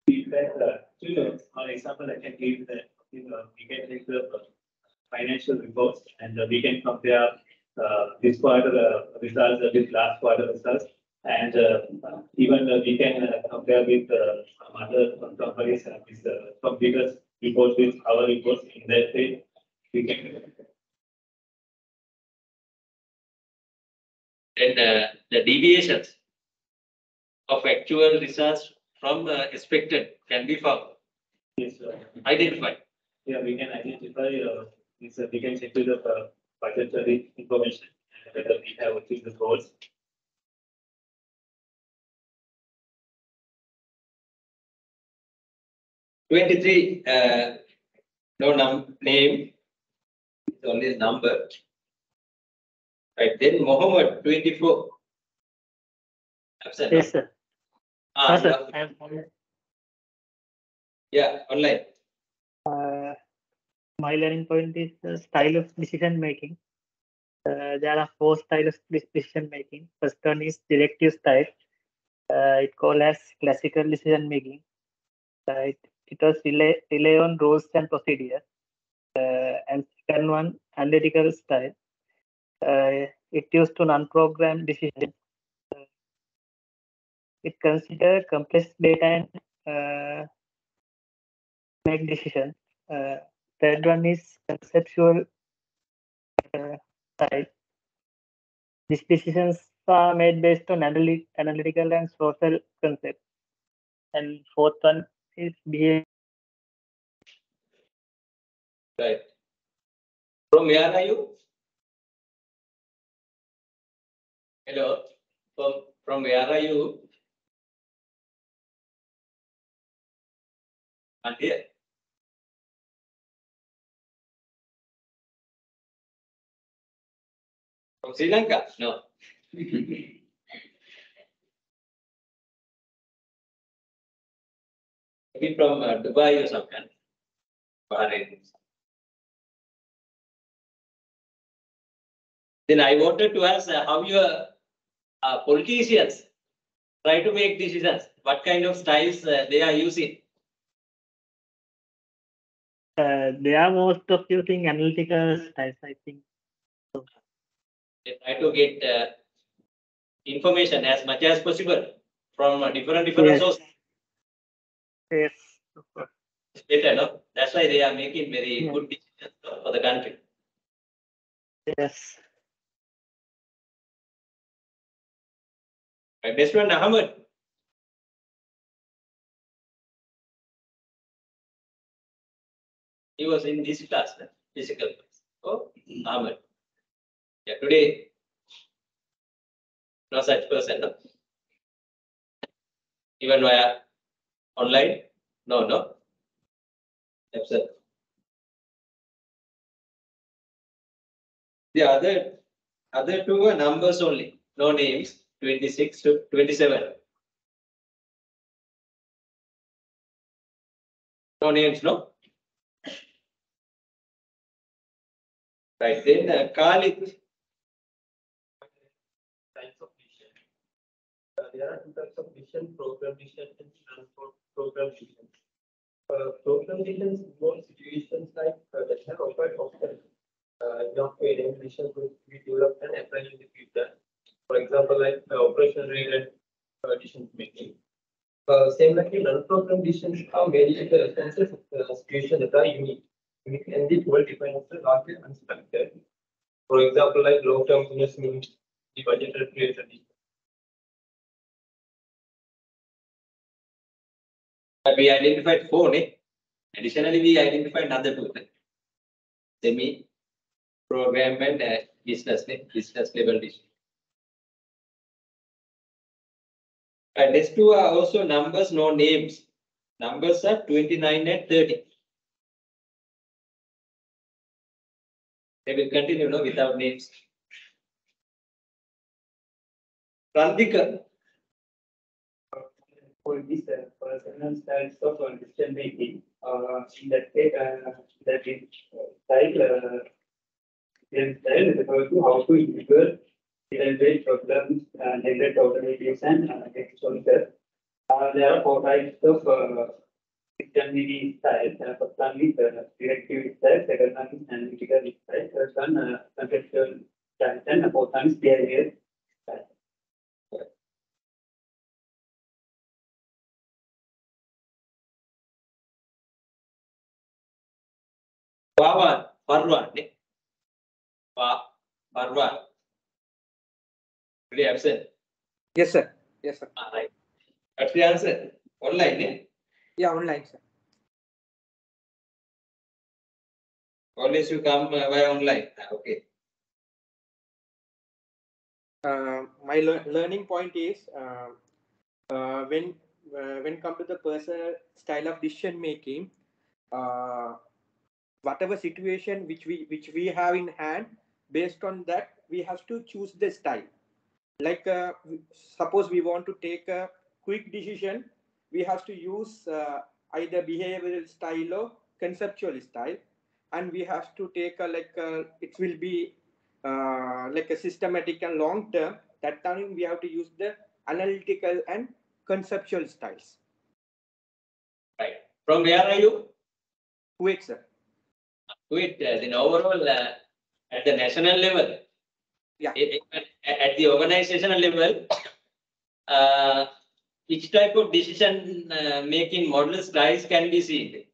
Feedback For example, I can give that we can take the financial reports and we can compare this quarter results with last quarter results, and even we can compare with some other companies with computers reports with our reports. In that way, we can. And the deviations of actual results from expected can be found. Yes, Identified. yeah, we can identify this. We can check with the budgetary information and whether we have achieved the goals. No name, it's only number. Right, then Mohammed 24. Absent. Yes, sir. Ah, Sir, yeah. I'm online. Yeah, online. My learning point is the style of decision making. There are 4 styles of decision making. First one is directive style. It called as classical decision making. It was rely on rules and procedure. And second one, analytical style. It used to non-programmed decisions. It considers complex data and make decisions. Third one is conceptual style. These decisions are made based on analytical and social concepts. And fourth one is behavior. Right. From where are you? Hello. From where are you? And here. From Sri Lanka? No. Maybe from Dubai or something. Bahrain. Then I wanted to ask how your politicians try to make decisions. What kind of styles they are using? They are most of using analytical styles, I think. They try to get information as much as possible from different Yes. sources. Yes. It's better, no? That's why they are making very Yeah. good decisions for the country. Yes. My best friend Ahmed. He was in this class, physical class. Oh, Ahmed. Yeah, today, no such person, no? Even via online? No. Absent. The other two are numbers only, no names, 26 to 27. No names, no? Right, then Khalid. Types of vision. There are 2 types of vision: program vision and program vision. Program vision involves situations like that have occurred often. Not where vision will be developed and applied in the future. For example, like operation-related decision making. Same like non-program decisions are made in the responses of the situation that are unique and the well-defined of the largely unstructured. For example, like long-term investment, the budgeted created. We identified 4, eh? Additionally, we identified another 2. Semi-program and business level decision. And next 2 are also numbers, no names. Numbers are 29 and 30. They will continue, no, without names. Randika. For this personal styles of decision making, in that case, that is style is about to how to individual evaluate problems and generate alternatives and exposure. There are 4 types of decision-making style. First one is directive style, second one is analytical style, third one conceptual style, and fourth one is behavior style. Pawan, Parwan, Parwan. Really absent. Yes, sir. Yes, sir. Right. What's the answer? Online, eh? Yeah, online, sir. Always you come via online. Okay. My learning point is when come to the personal style of decision making, whatever situation which we have in hand, based on that we have to choose the style. Like suppose we want to take a quick decision, we have to use either behavioral style or conceptual style, and we have to take it will be like a systematic and long term. That time we have to use the analytical and conceptual styles. Right. From where are you? Wait, sir. Wait, then overall at the national level, Yeah. At the organizational level, which type of decision making model styles can be seen?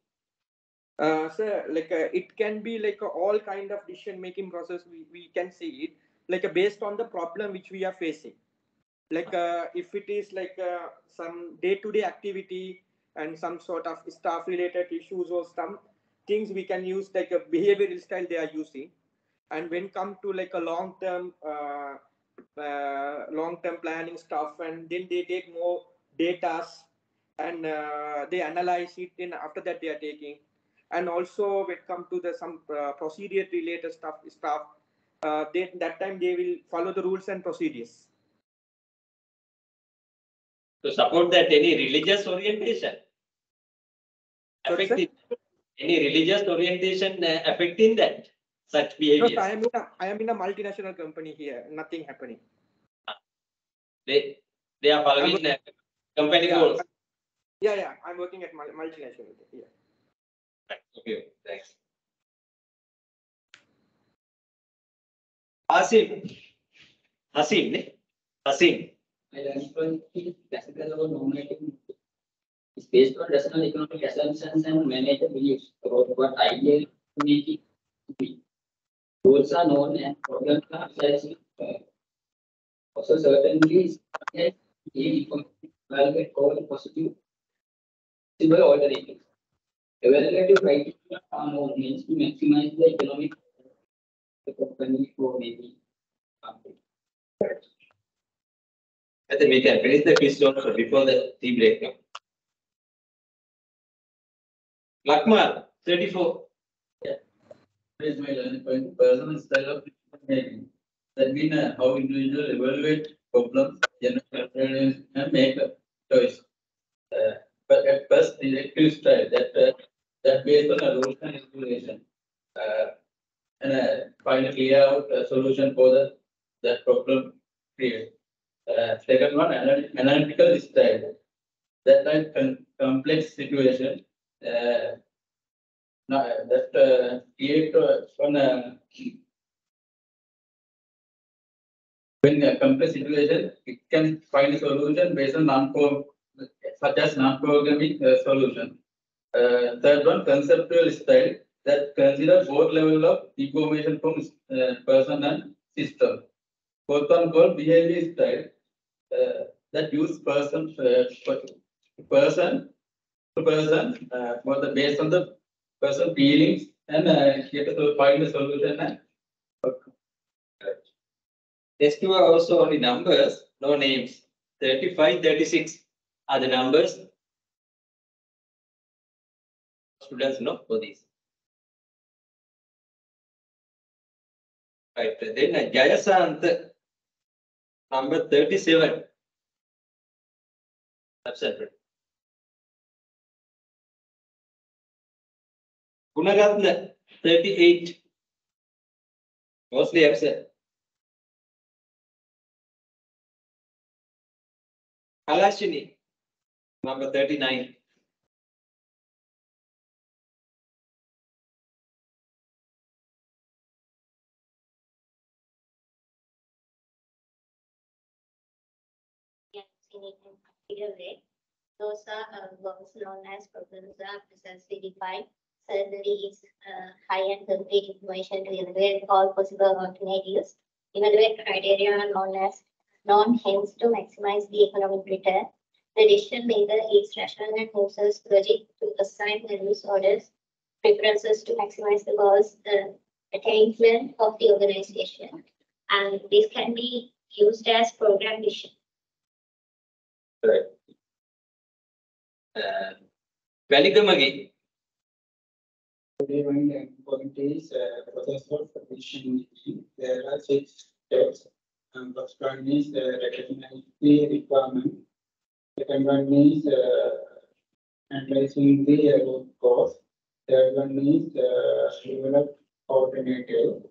Sir, it can be like all kind of decision making process. We can see it like based on the problem which we are facing. Like if it is like some day-to-day activity and some sort of staff related issues or some things, we can use like a behavioral style they are using. And when come to like a long-term planning stuff, and then they take more data and they analyze it, and after that they are taking. And also when it come to the some procedure related stuff, that time they will follow the rules and procedures. To support that, any religious orientation affecting any religious orientation affecting that such behavior? No, I am in a multinational company here. Nothing happening. They are following company goals. Yeah. I'm working at multinational. Yeah. Okay, thanks. Hasim. My learning point is classical or normative is based on rational economic assumptions and manager beliefs about what ideal making to be. Goals are known and problems are assessed. Also, certainly, evaluate all positive possible alternatives. Evaluative criteria are known means to maximize the economic the company or maybe company. I think we can finish the quiz also before the tea break. No? Lakmal, 34. Is my learning point. Personal style of decision making. That means how individuals evaluate problems, generate and make a choice. But at first, directive style that based on a rules and regulation, and finally lay out a solution for that problem created. Second one, analytical style that like complex situation. That create when a complex situation, it can find a solution based on such as non-programming solution. Third one, conceptual style that consider both level of information from person and system. Fourth one called behavior style that use person to person based on the person feelings and get to find a solution and Next two are also only numbers, no names. 35, 36 are the numbers. Students know for these. Right, then Jayasant, number 37. Absent. Gunaratna, 38. Mostly absent. Kalashini, number 39. in a particular way. Those are goals known as problems are precisely defined. Surgery is high and complete information to evaluate all possible alternatives. Evaluate criteria are known hence to maximize the economic return. The decision maker is rational and uses logic to assign values, orders, preferences to maximize the goals, attainment of the organization. And this can be used as program vision. Right. Valigamagi. Point is process of decision making. There are 6 steps. First one is recognize the requirement. Second one is analyzing the root cause. Third one is develop alternative.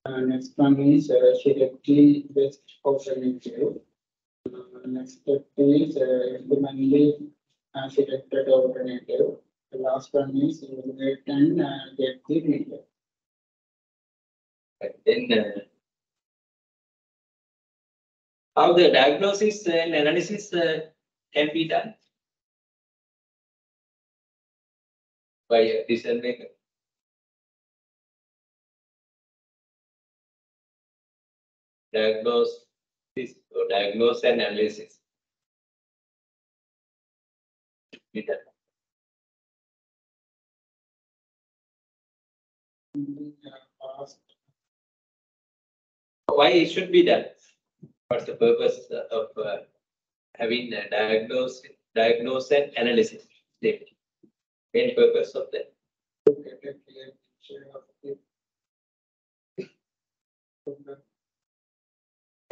Next one is select the best alternative. Next step is implement the selected alternative. The last one is evaluate and get the feedback. Then how the diagnosis and analysis can be done by a decision maker. Diagnose and analysis. Be done. Why it should be done? What's the purpose of having a diagnose and analysis? The main purpose of that. To get a clear picture of the problem.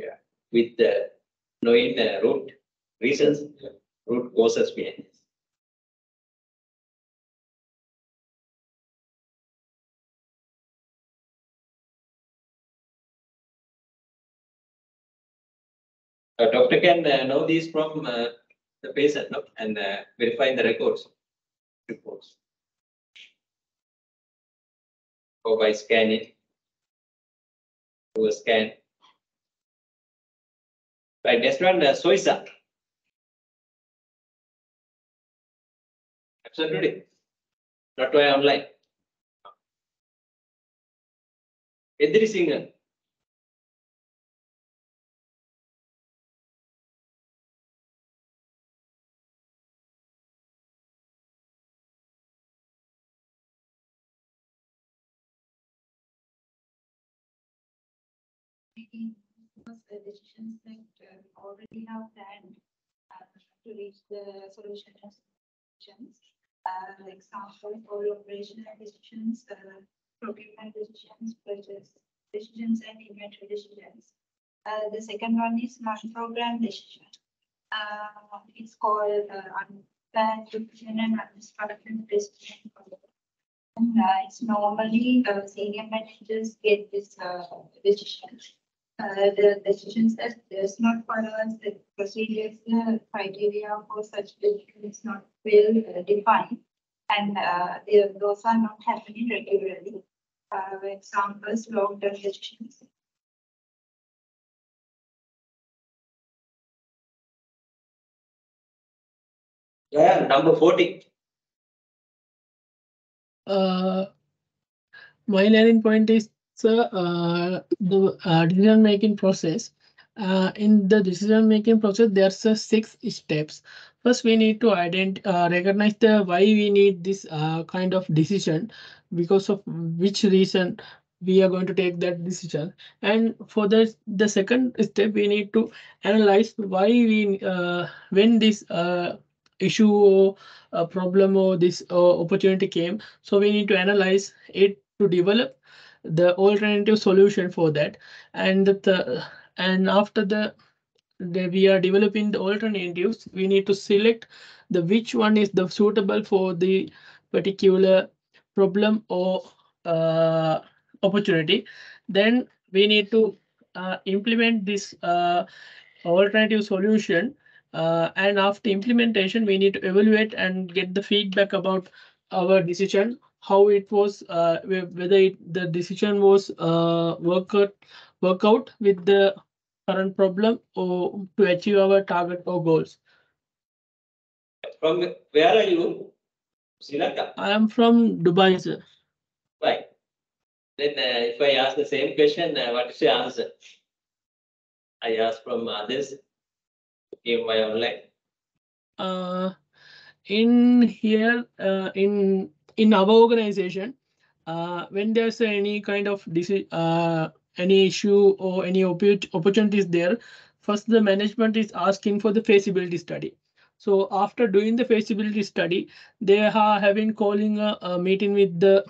Yeah, with knowing the root reasons, root causes behind this. A doctor can know these from the patient, no? And verify the reports. Or by scanning, do a scan. Right, next one, Soisa. Absolutely. Not why online. Edri Singer. Making those decisions that already have planned to reach the solution decisions. Example for operational decisions, procurement decisions, purchase decisions, and inventory decisions. The second one is non-program decision. It's called unplanned decision and unstructured decision. And it's normally senior managers get this decision. The decisions that does not follow the procedures, the criteria for such decision is not well defined, and those are not happening regularly. Examples, long-term decisions. Yeah, number 40. My learning point is the decision making process. In the decision making process, there's 6 steps. First, we need to recognize the why we need this kind of decision, because of which reason we are going to take that decision. And for the second step, we need to analyze why we when this issue or problem or this opportunity came. So we need to analyze it to develop the alternative solution for that. And after we are developing the alternatives, we need to select the which one is the suitable for the particular problem or opportunity. Then we need to implement this alternative solution, and after implementation we need to evaluate and get the feedback about our decision, how it was, whether the decision was work out with the current problem or to achieve our target or goals. From where are you? Sri Lanka. I am from Dubai, sir. Right. Then if I ask the same question, what is your answer? I ask from others. Give my online. In here, in our organization, when there's any kind of any issue or any opportunities there, first the management is asking for the feasibility study. So after doing the feasibility study, they are having calling a meeting with the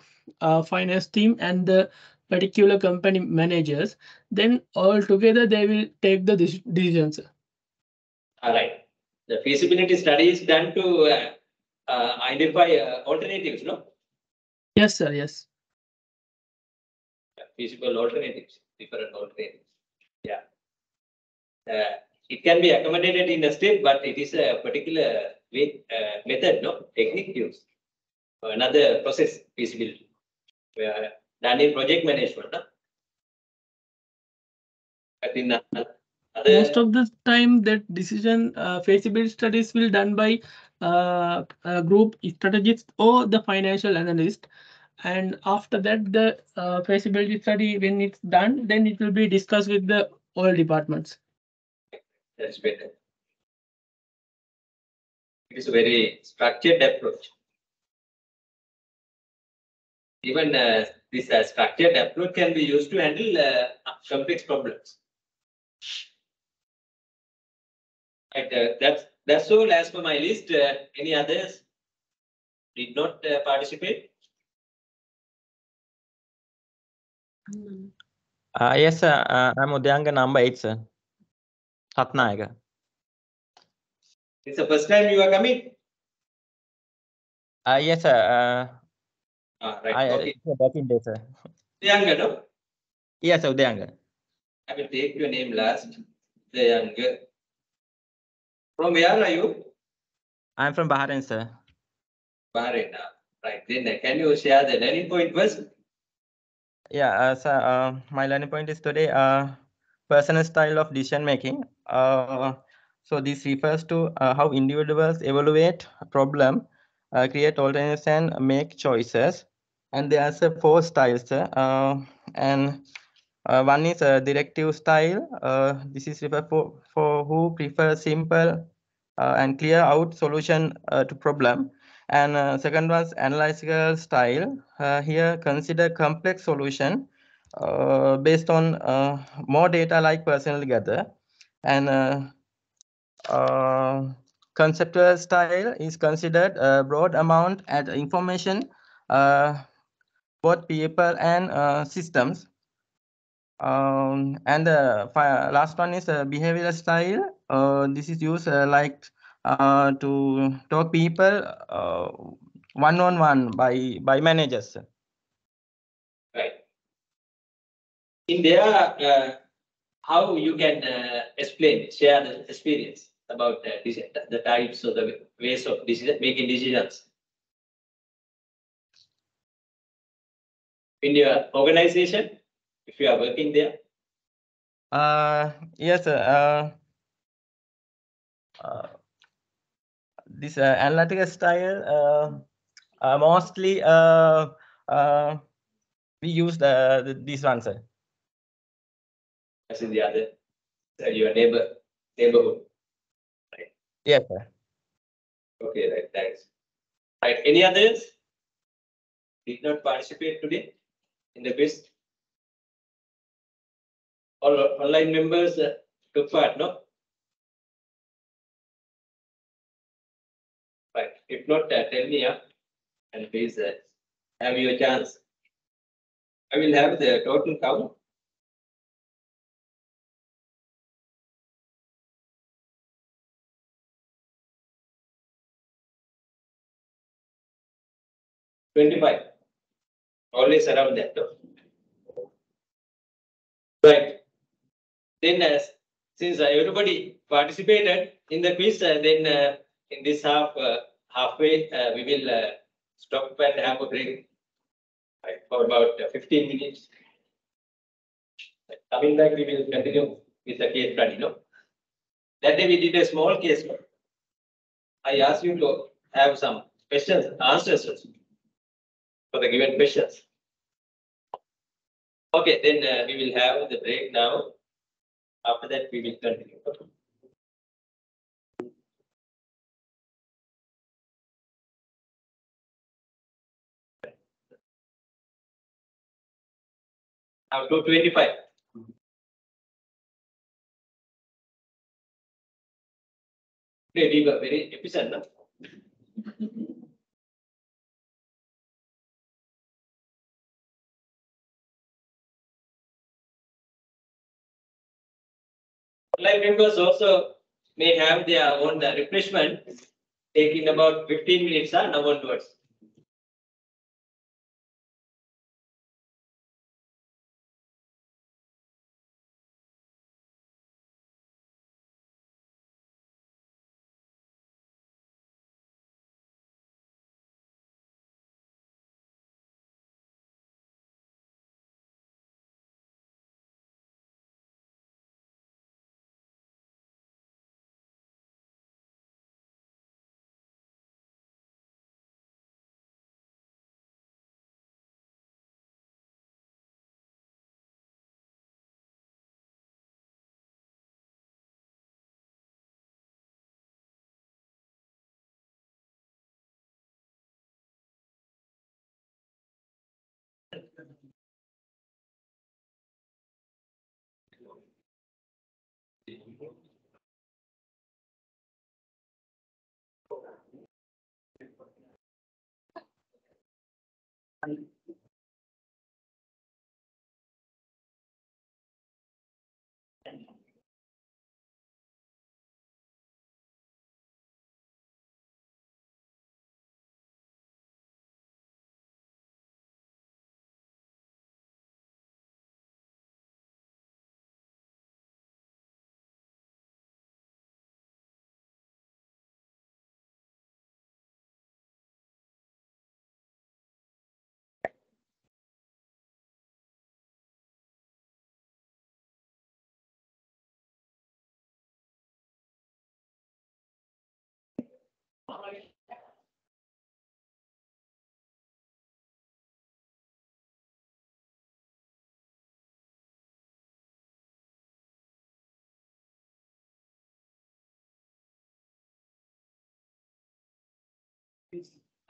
finance team and the particular company managers. Then all together they will take the decisions. All right. The feasibility study is done to identify alternatives, no? Yes, sir. Yes. Feasible alternatives, different alternatives. Yeah. It can be accommodated in a step, but it is a particular way, method, no? Technique used. Another process, feasibility. Done in project management, no? But in Most of the time that decision feasibility studies will done by group strategists or the financial analyst, and after that the feasibility study, when it's done, then it will be discussed with the all departments. That's better. It is a very structured approach. Even this structured approach can be used to handle complex problems. Right, that's all as per my list. Any others did not participate? Yes, sir. I'm Udyanga number 8, sir. Satnayaka. It's the first time you are coming? Yes, sir. Right, okay. Working day, sir. Udyanga, no? Yes, sir, Udyanga. I will take your name last. Udyanga. From where are you? I'm from Bahrain, sir. Bahrain. Right, then can you share the learning point first? Yeah, sir. My learning point is today personal style of decision making. So this refers to how individuals evaluate a problem, create alternatives, and make choices. And there's 4 styles, sir. And one is a directive style. This is referred for who prefer simple and clear out solution to problem. And second one's analytical style. Here consider complex solution based on more data like personal gather. And conceptual style is considered a broad amount at information both people and systems. And the last one is behavioral style. This is used to talk people one-on-one by managers. Right. In there, how you can share the experience about the types or the ways of making decisions in your organization, if you are working there? Yes, this analytical style mostly we use this one, sir. As in the other, your neighborhood. Right. Yes, sir. Okay, right. Thanks. Right. Any others did not participate today in the quiz? All online members took part, no? Right. If not, tell me up and please have your chance. I will have the total count. $25. Always around that. No? Right. Then since everybody participated in the quiz, then in this halfway we will stop and have a break, right, for about 15 minutes. Coming back, we will continue with a case study, no? That day we did a small case. I asked you to have some questions, answers for the given questions. Okay, then we will have the break now. After that, we will continue. Now 2:25. We were very efficient, no? Online members also may have their own refreshment, taking about 15 minutes now onwards.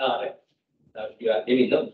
Right. Now you are giving them.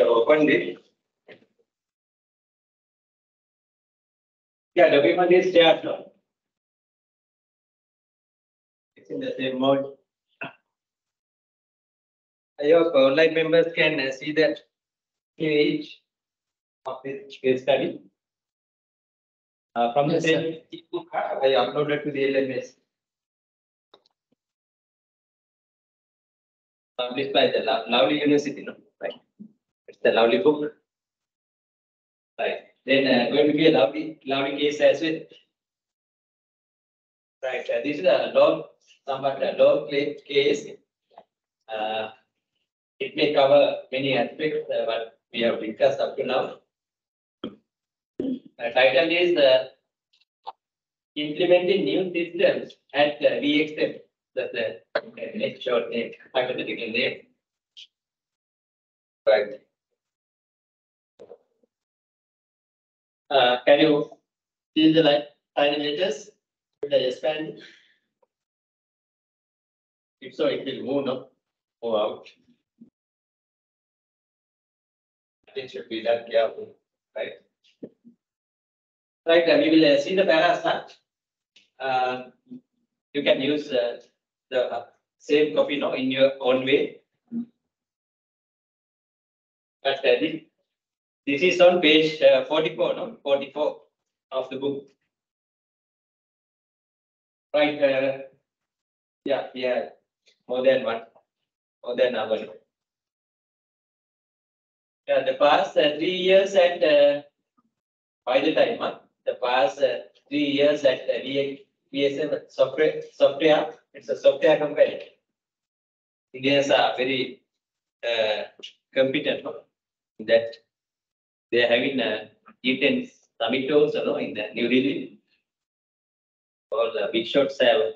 Open this. Yeah, document is shared now. It's in the same mode. I hope online members can see the page of this case study. From the Yes, same book, I uploaded to the LMS. Published by the Lovely University, no? Right. It's the lovely book. Right. Then going to be a lovely case as well. Right. This is a somewhat a long case. It may cover many aspects what we have discussed up to now. The title is Implementing New Systems at VXM. That's the next short name, hypothetical name. Right. Can you see the tiny letters? Should I expand? If so, it will move, no? Move out. It should be that careful, right? Right, we will see the paras now. You can use the same copy, no, in your own way. But this is on page 44, no, 44 of the book. Right, yeah, more than one, more than one. Yeah, the past 3 years at by the time, the past 3 years at BSAA software, it's a software company. Indians are very competent, no? That they are having E10 summit also, no, in New Delhi. All the big shots have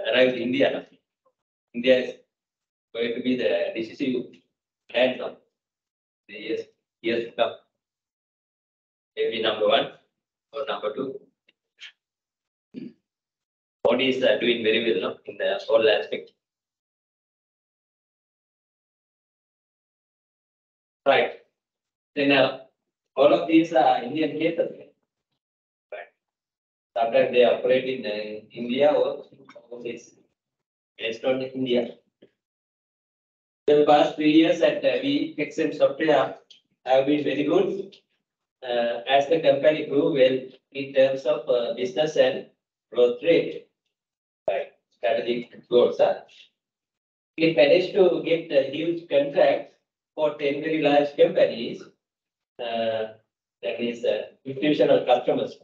arrived in India. No? India is going to be the decisive hand of the years to come. Maybe number 1 or number 2. Modi is doing very well, no, in the whole aspect. Right. Then all of these are Indian cases. Right. Sometimes they operate in India or overseas, based on India. The past 3 years at VXM Software have been very good as the company grew well in terms of business and growth rate. Right. Strategic goals. It managed to get a huge contract for 10 very large companies. That is institutional customers.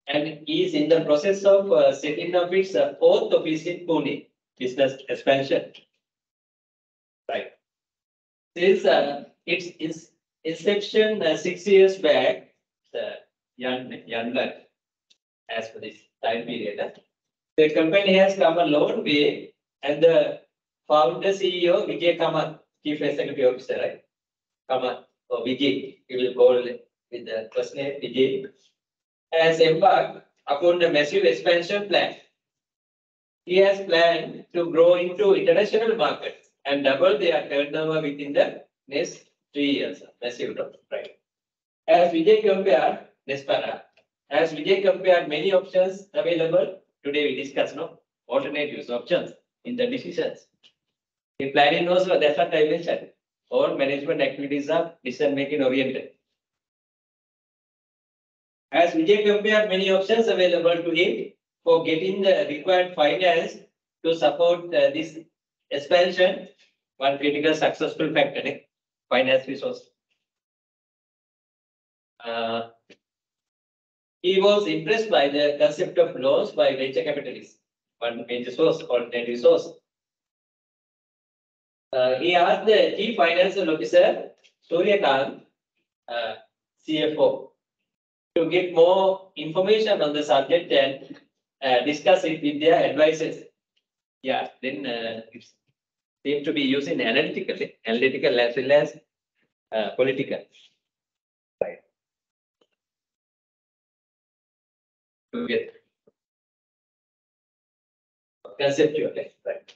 And is in the process of setting up its fourth office in Pune, business expansion. Right. Since its inception 6 years back, young blood, as for this time period, the company has come a long way, and the founder CEO Vijay Kamat, Chief Executive Officer, right? Kamat or Vijay, he will call with the first name Vijay, has embarked upon a massive expansion plan. He has planned to grow into international markets and double their turnover within the next 3 years. Massive growth, right? As Vijay compared many options available, today we discuss alternatives, options in the decisions. In planning also, that's what I mentioned. All management activities are decision-making oriented. As Vijay compared many options available to him for getting the required finance to support this expansion, one critical successful factor, finance resource. He was impressed by the concept of loans by venture capitalists, one major source, alternative source. He asked the Chief Financial Officer, Suryakant, CFO, to get more information on the subject and discuss it with their advisors. Yeah, then it seems to be used in analytical as well as political. Right. To get conceptual, right?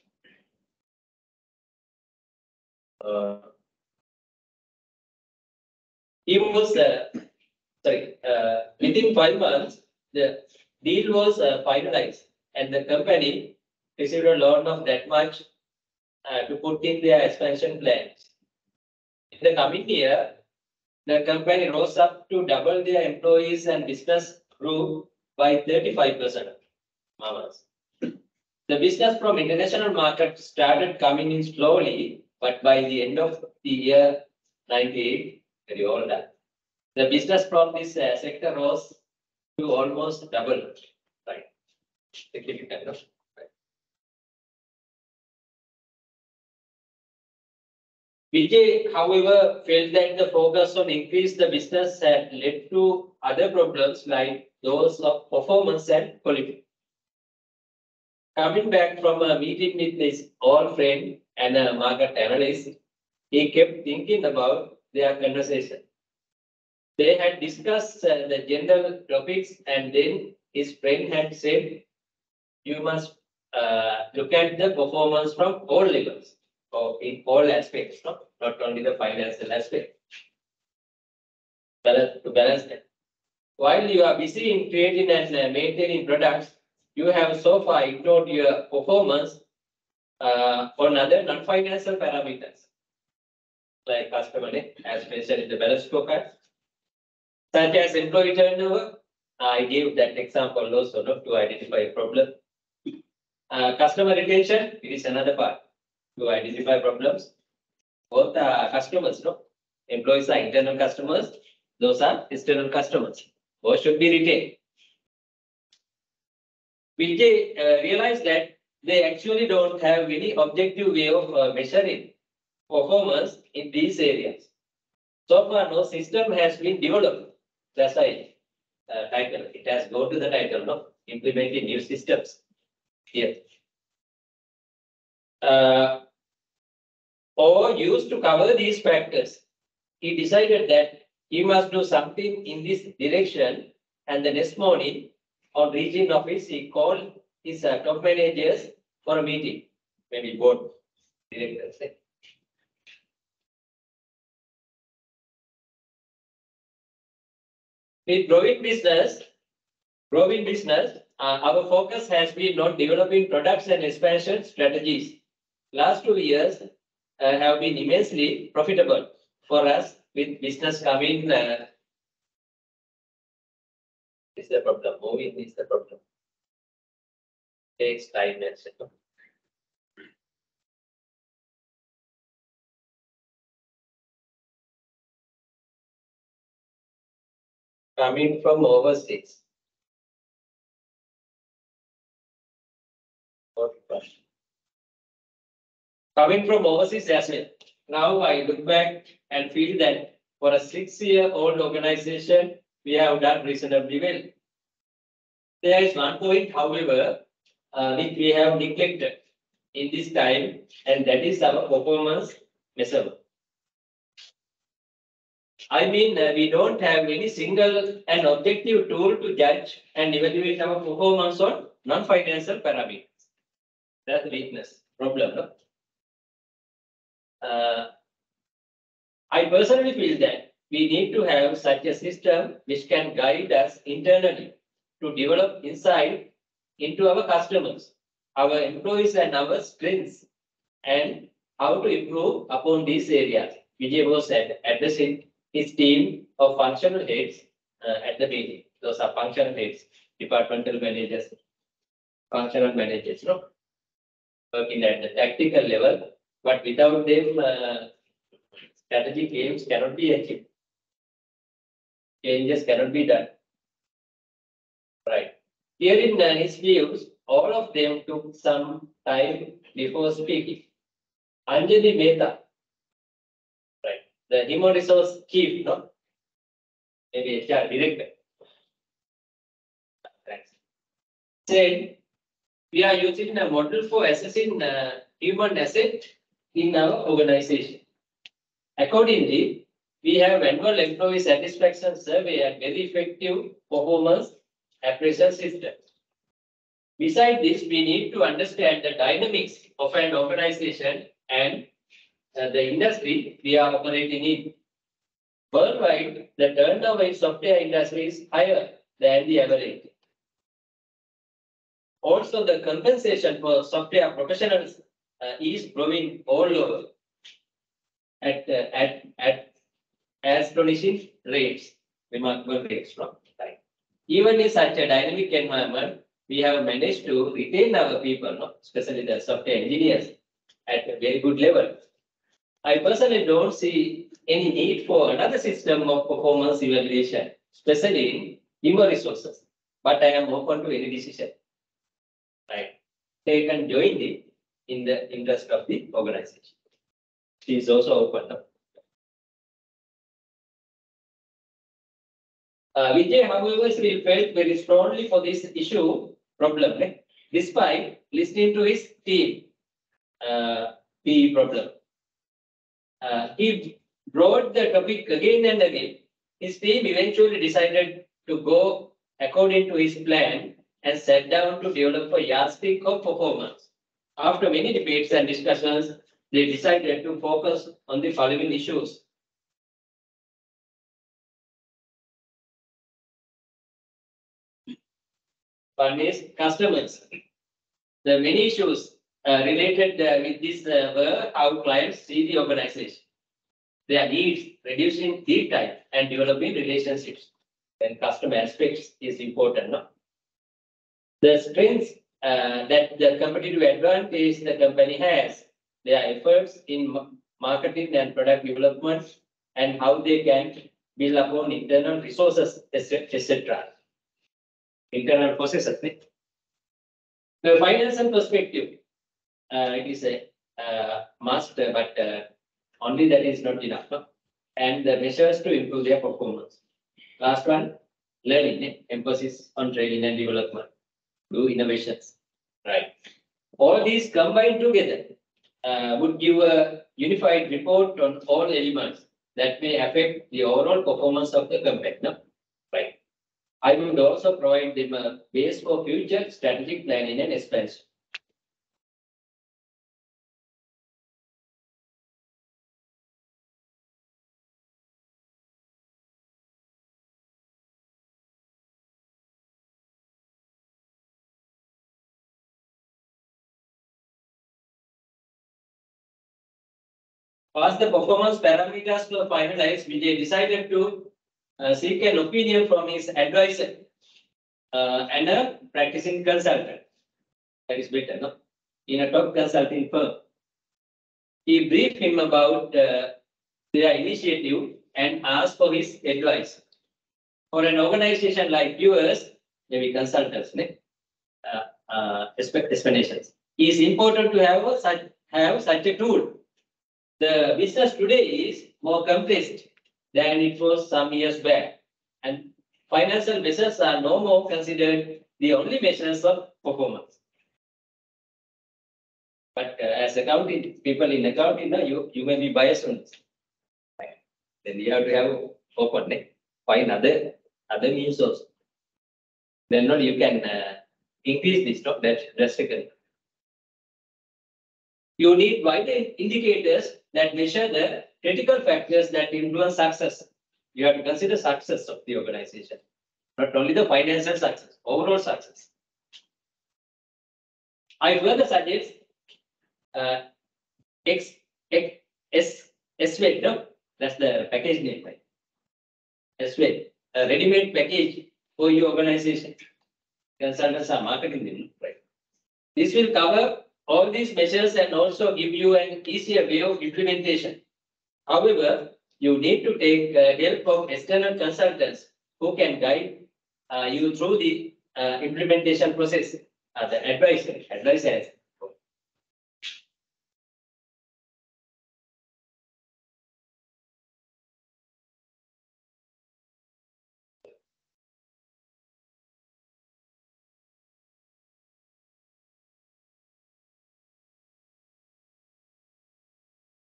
He was within 5 months, the deal was finalized, and the company received a loan of that much to put in their expansion plans. In the coming year, the company rose up to double their employees and business grew by 35%. The business from international market started coming in slowly, but by the end of the year 98, very old, the business from this sector rose to almost double, right? Significant, right? Vijay, however, felt that the focus on increase the business had led to other problems like those of performance and quality. Coming back from a meeting with his old friend and a market analyst, he kept thinking about their conversation. They had discussed the general topics, and then his friend had said, you must look at the performance from all levels or in all aspects, not only the financial aspect. To balance that. While you are busy in creating and maintaining products, you have so far ignored your performance on other non-financial parameters, like customer net, as mentioned in the balance scorecard, such as employee turnover. I gave that example also to identify a problem. Customer retention, it is another part to identify problems. Both are customers, employees are internal customers, those are external customers. Both should be retained. Vijay realized that they actually don't have any objective way of measuring performance in these areas. So far, no system has been developed. That's why title. It has gone to the title, implementing new systems here. Or used to cover these factors. He decided that he must do something in this direction, and the next morning, on reaching office, he called his top managers for a meeting, maybe board directors. With growing business, our focus has been not developing products and expansion strategies. Last 2 years have been immensely profitable for us, with business coming. Is the problem. Moving is the problem. Takes time, etc. Coming from overseas. Coming from overseas as well. Now I look back and feel that for a 6-year-old organization, we have done reasonably well. There is one point, however, which we have neglected in this time, and that is our performance measurement. I mean, we don't have any single and objective tool to judge and evaluate our performance on non-financial parameters. That's the weakness, problem. No? I personally feel that we need to have such a system which can guide us internally to develop insight into our customers, our employees, and our strengths, and how to improve upon these areas. Vijay was addressing his team of functional heads at the meeting. Those are functional heads, departmental managers, functional managers, working at the tactical level, but without them, strategic aims cannot be achieved. Changes cannot be done. Right. Here in his views, all of them took some time before speaking. Anjali Mehta, right, the human resource chief, maybe HR director, thanks, said, we are using a model for assessing human asset in our organization. Accordingly, we have annual employee satisfaction survey and very effective performance appraisal system. Besides this, we need to understand the dynamics of an organization and the industry we are operating in. Worldwide, the turnover in software industry is higher than the average. Also, the compensation for software professionals is growing all over at astonishing rates, remarkable rates from time. Even in such a dynamic environment, we have managed to retain our people, especially the software engineers, at a very good level. I personally don't see any need for another system of performance evaluation, especially in human resources, but I am open to any decision, right, taken jointly in the interest of the organization. She is also open. Vijay, however, we felt very strongly for this issue problem, despite listening to his team, the problem. He brought the topic again and again his team eventually decided to go according to his plan and sat down to develop a yardstick of performance. After many debates and discussions, they decided to focus on the following issues. One is customers. The many issues related with this were how clients see the organization, their needs, reducing lead time, and developing relationships. And customer aspects is important. No? The strengths that the competitive advantage the company has, their efforts in marketing and product development, and how they can build upon internal resources, etc. Internal processes. The financial perspective, it is a must, but only that is not enough. No? And the measures to improve their performance. Last one, learning, emphasis on training and development, do innovations. Right. All these combined together would give a unified report on all elements that may affect the overall performance of the company. No? Right. I would also provide them a base for future strategic planning and expansion. Once the performance parameters were finalized, Vijay decided to seek an opinion from his advisor and a practicing consultant. That is better, no? In a top consulting firm. He briefed him about their initiative and asked for his advice. For an organization like yours, maybe consultants, explanations. It is important to have such a tool. The business today is more compressed than it was some years back, and financial measures are no more considered the only measures of performance. But as accounting people in accounting, you may be biased on this. Then you have to have open, find other means also. Then not you can increase this stock drastically. You need wider indicators that measure the critical factors that influence success. You have to consider success of the organization, not only the financial success, overall success. I further suggest SWAT, no? That's the package name, right? SWAT, a ready-made package for your organization. Consultants are marketing them, right? This will cover all these measures and also give you an easier way of implementation. However, you need to take help of external consultants who can guide you through the implementation process. The advisors.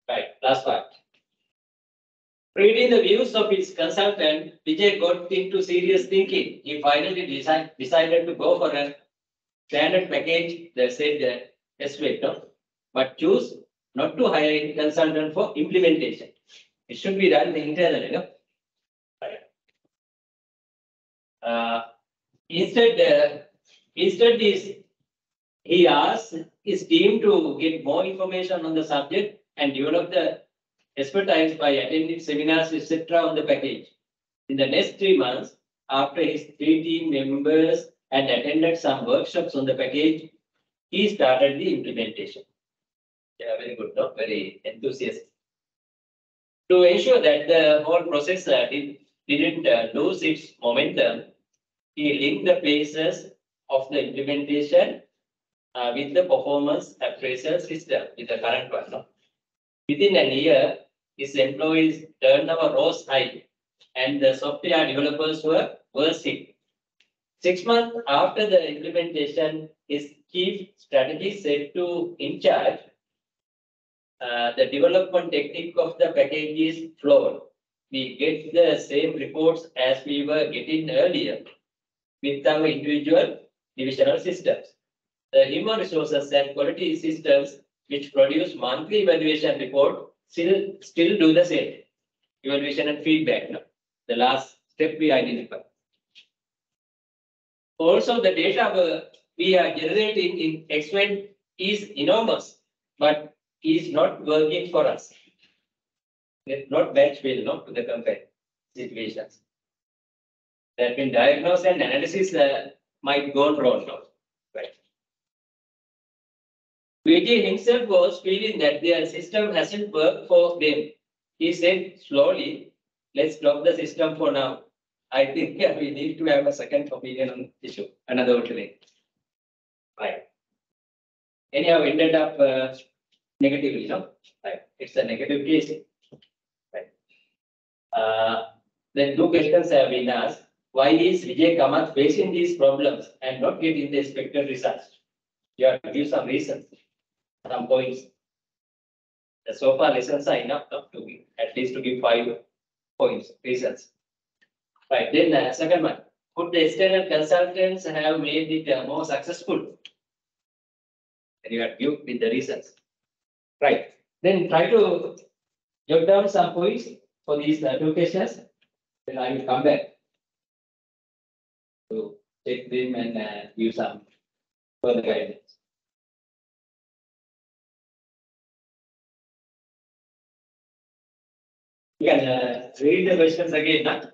Right, last part. Reading the views of his consultant, Vijay got into serious thinking. He finally decided to go for a standard package that said SWAT, no? But choose not to hire a consultant for implementation. It should be done internally, no? Right. Instead, he asked his team to get more information on the subject and develop the expertise by attending seminars, etc. on the package. In the next 3 months, after his 3 team members had attended some workshops on the package, he started the implementation. Yeah, very good, no? Very enthusiastic. To ensure that the whole process didn't lose its momentum, he linked the phases of the implementation with the performance appraisal system, with the current one. No? Within a year, his employees' turnover rose high, and the software developers were hit. 6 months after the implementation, his chief strategy said to in charge, the development technique of the package is flawed. we get the same reports as we were getting earlier with our individual divisional systems. The human resources and quality systems which produce monthly evaluation report still do the same. Evaluation and feedback. No? The last step we identify. Also, the data we are generating in X1 is enormous, but is not working for us. It's not match well, no, to the compared situations. That means diagnosis and analysis might go wrong. No? Right. Vijay himself was feeling that their system hasn't worked for them. He said slowly, let's drop the system for now. I think we need to have a second opinion on the issue, another alternate. Right. Anyhow, ended up negatively, no? Right. It's a negative case. Right. Then two questions have been asked. Why is Vijay Kamath facing these problems and not getting the expected results? You have to give some reasons, some points. So far, lessons are enough to give, at least to give 5 points, reasons. Right. Then second one, could the external consultants have made it more successful? And you have to give with the reasons. Right. Then try to jot down some points for these two questions. Then I will come back to check them and give some further guidance. You can read the questions again. Huh?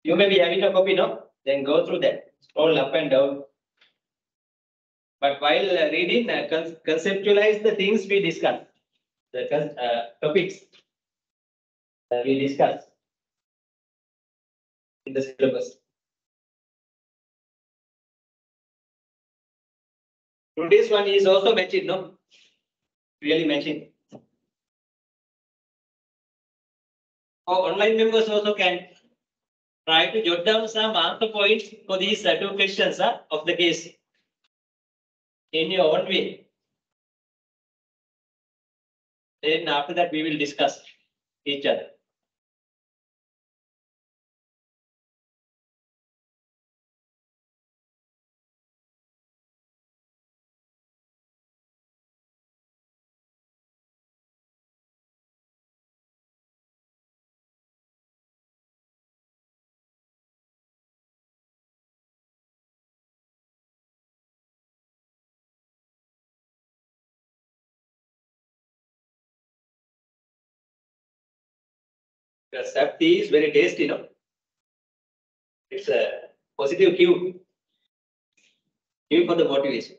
You may be having a copy, no? Then go through that. Scroll up and down. But while reading, conceptualize the things we discussed, the topics we discussed in the syllabus. Today's one is also mentioned, no? Really mentioned. Our online members also can try to jot down some answer points for these two questions of the case in your own way. Then after that, we will discuss each other. The safety is very tasty, no? It's a positive cue for the motivation.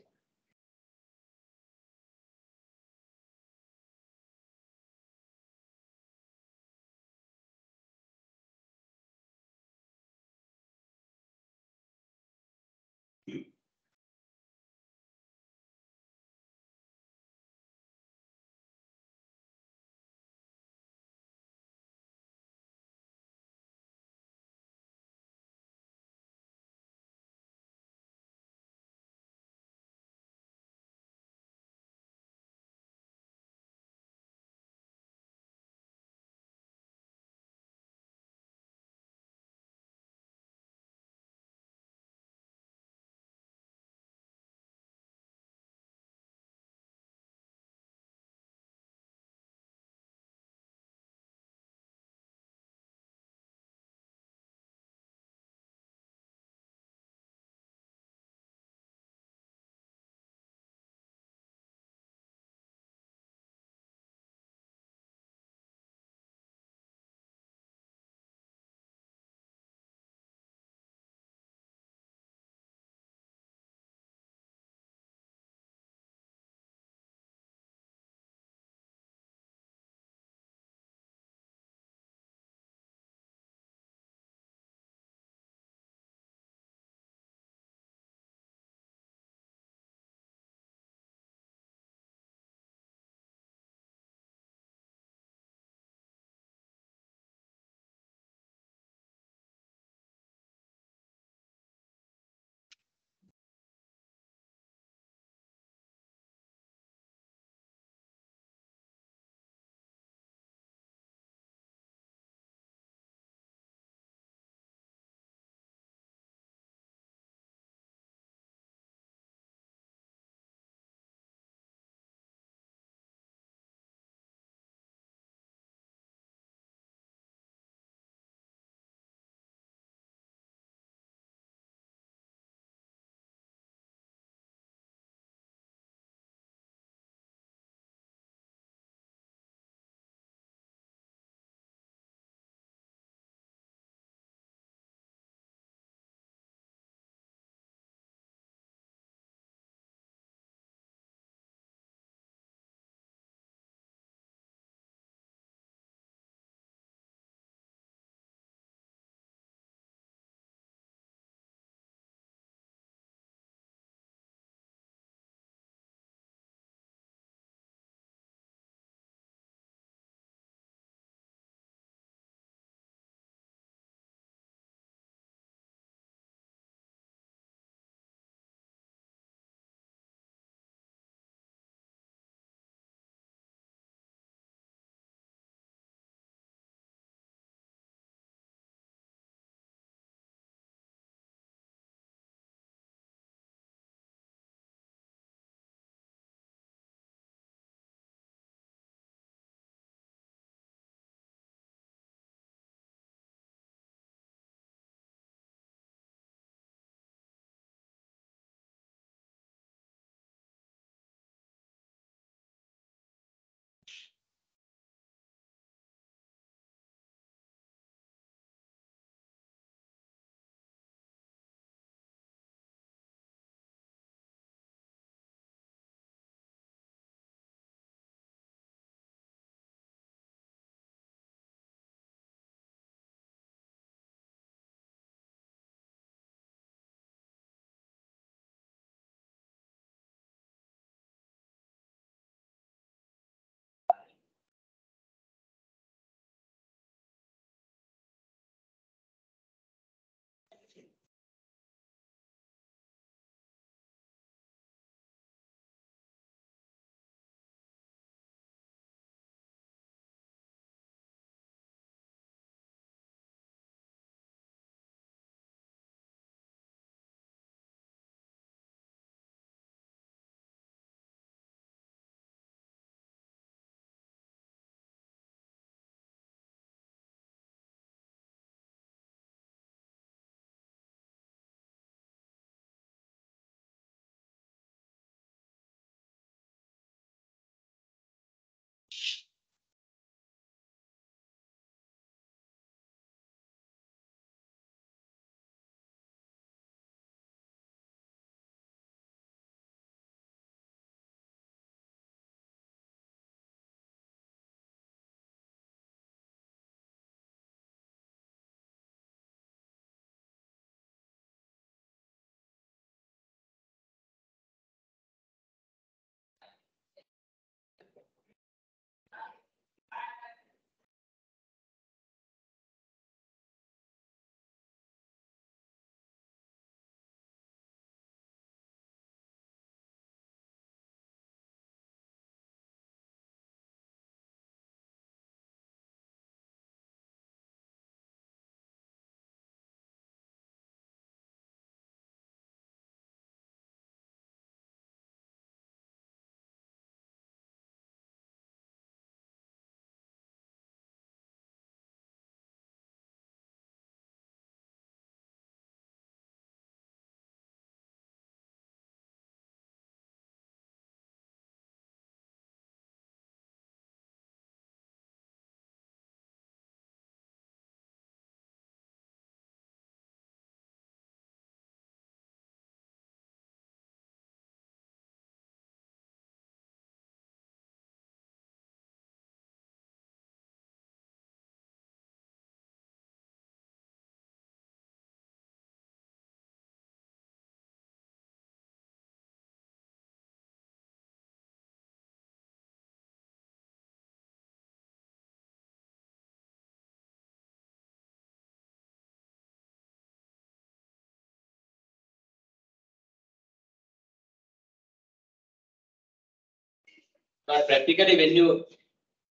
But practically, when you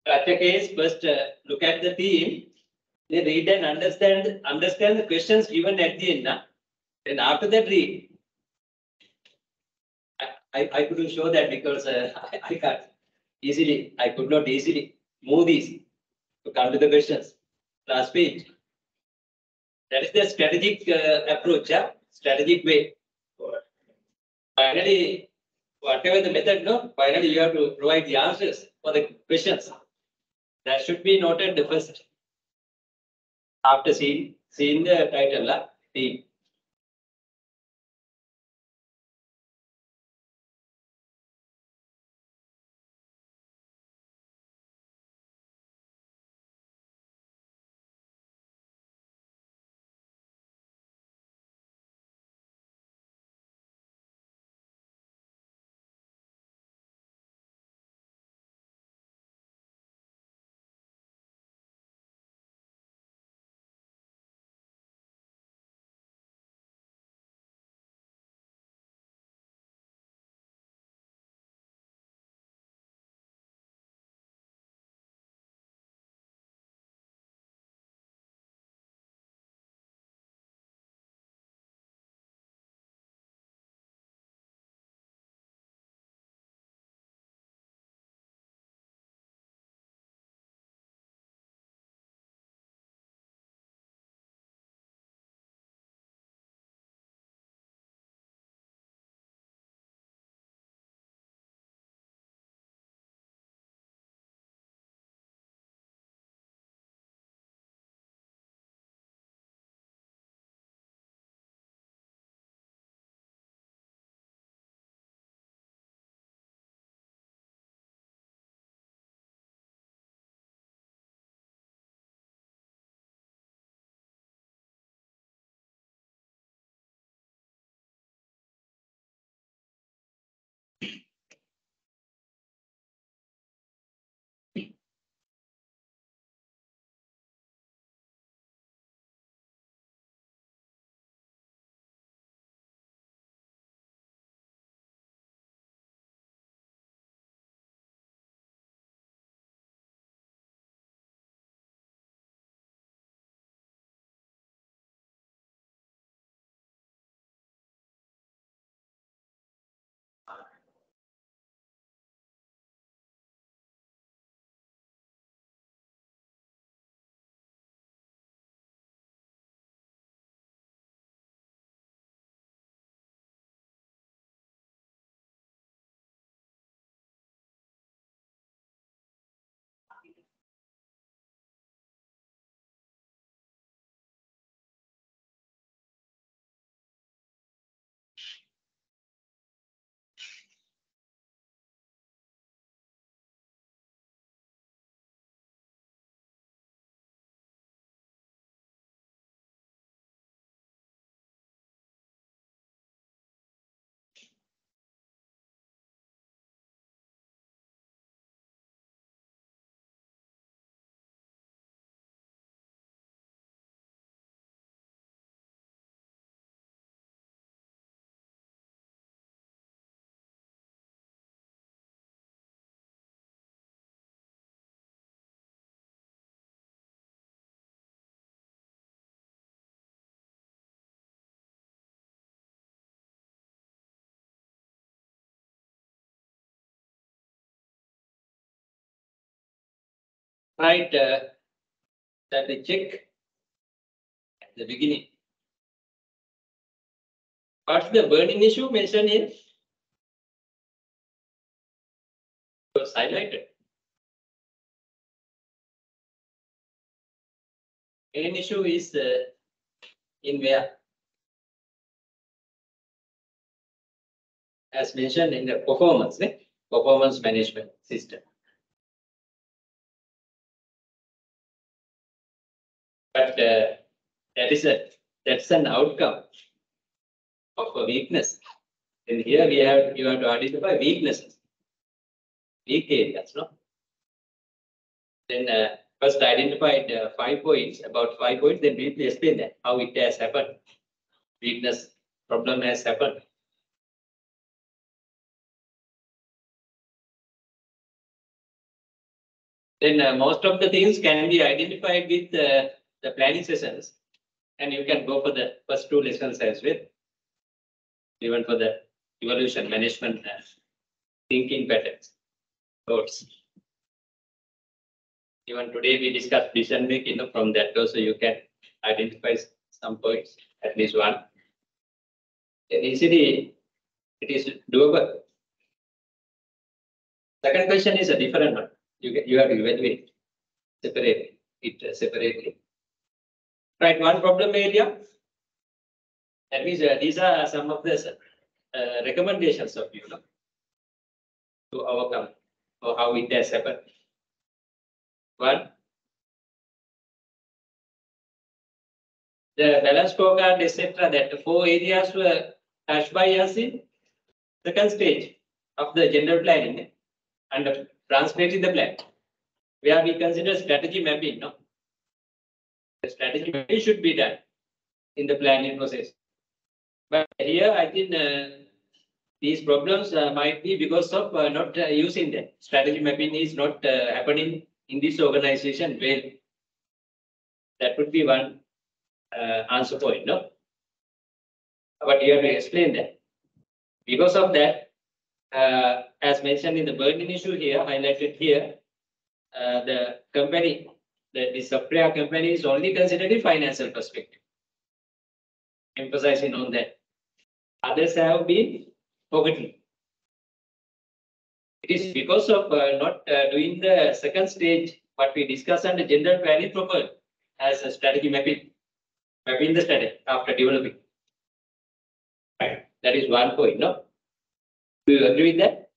touch a case, first look at the theme, then read and understand the questions given at the end. Then after that, read. I couldn't show that because I can't easily, I could not easily move these to come to the questions. Last page. That is the strategic approach, strategic way. Finally, whatever the method, no, finally you have to provide the answers for the questions. That should be noted the first. After seeing the title, theme. Right, that we check at the beginning. What's the burning issue mentioned in? Was highlighted. Main issue is in where? As mentioned in the performance management system. But that's an outcome of a weakness. And here you have to identify weaknesses, weak areas, no? Then first identified 5 points, about 5 points, then briefly explain that, how it has happened. Weakness, problem has happened. then most of the things can be identified with the planning sessions, and you can go for the first 2 lessons as well, even for the evolution management thinking patterns, thoughts. Even today we discussed decision making, from that also you can identify some points, at least one. And easily it is doable. Second question is a different one. You have to evaluate separately. Right, one problem area. That means these are some of the recommendations of you to overcome or how it has happened. One, the balance scorecard, etc. That 4 areas were touched by us in second stage of the general planning and translating the plan, where we consider strategy mapping. The strategy mapping should be done in the planning process. But here, I think these problems might be because of not using them. Strategy mapping is not happening in this organization well. That would be one answer point, no? But you have to explain that. Because of that, as mentioned in the burden issue here, highlighted here, the company, the software company is only considered in financial perspective. Emphasizing on that. Others have been forgotten. It is because of not doing the second stage, what we discussed on the general planning proper as a strategy mapping the strategy after developing. Right. That is one point, no? Do you agree with that?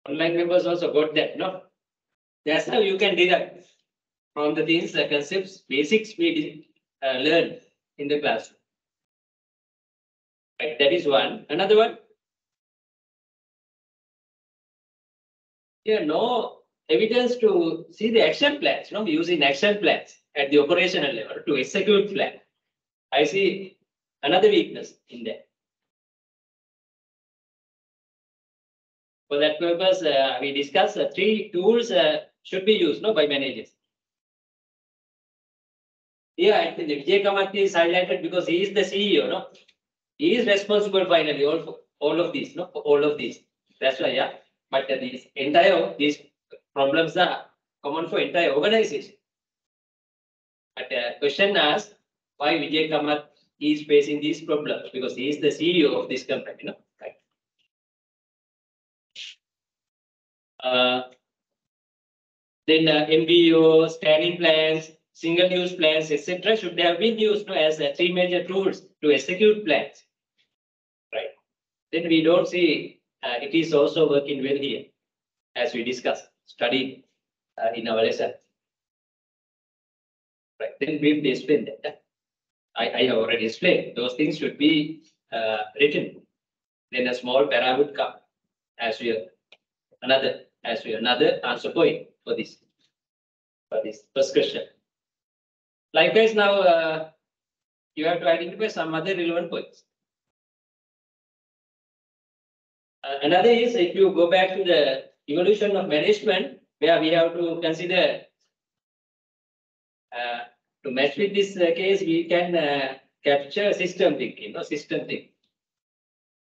Online members also got that, no? That's how you can deduct from the things, the concepts, basics we learn in the classroom. Right, that is one. Another one. Here, no evidence to see the action plans, using action plans at the operational level to execute plan. I see another weakness in there. For that purpose, we discussed 3 tools should be used by managers. Here, I think Vijay Kamath is highlighted because he is the CEO, He is responsible finally all of these, all of these. That's why, yeah. But these problems are common for entire organization. But question asked why Vijay Kamath is facing these problems, because he is the CEO of this company, Right. Then MBO, standing plans, single-use plans, etc. should have been used as 3 major tools to execute plans. Right. Then we don't see it is also working well here, as we discussed, studied in our lesson. Right. Then we've explained that. I have already explained. Those things should be written. Then a small para would come as another answer point for this first question. Likewise, now you have to identify some other relevant points. Another is, if you go back to the evolution of management, where we have to consider to match with this case, we can capture system thinking, system thinking.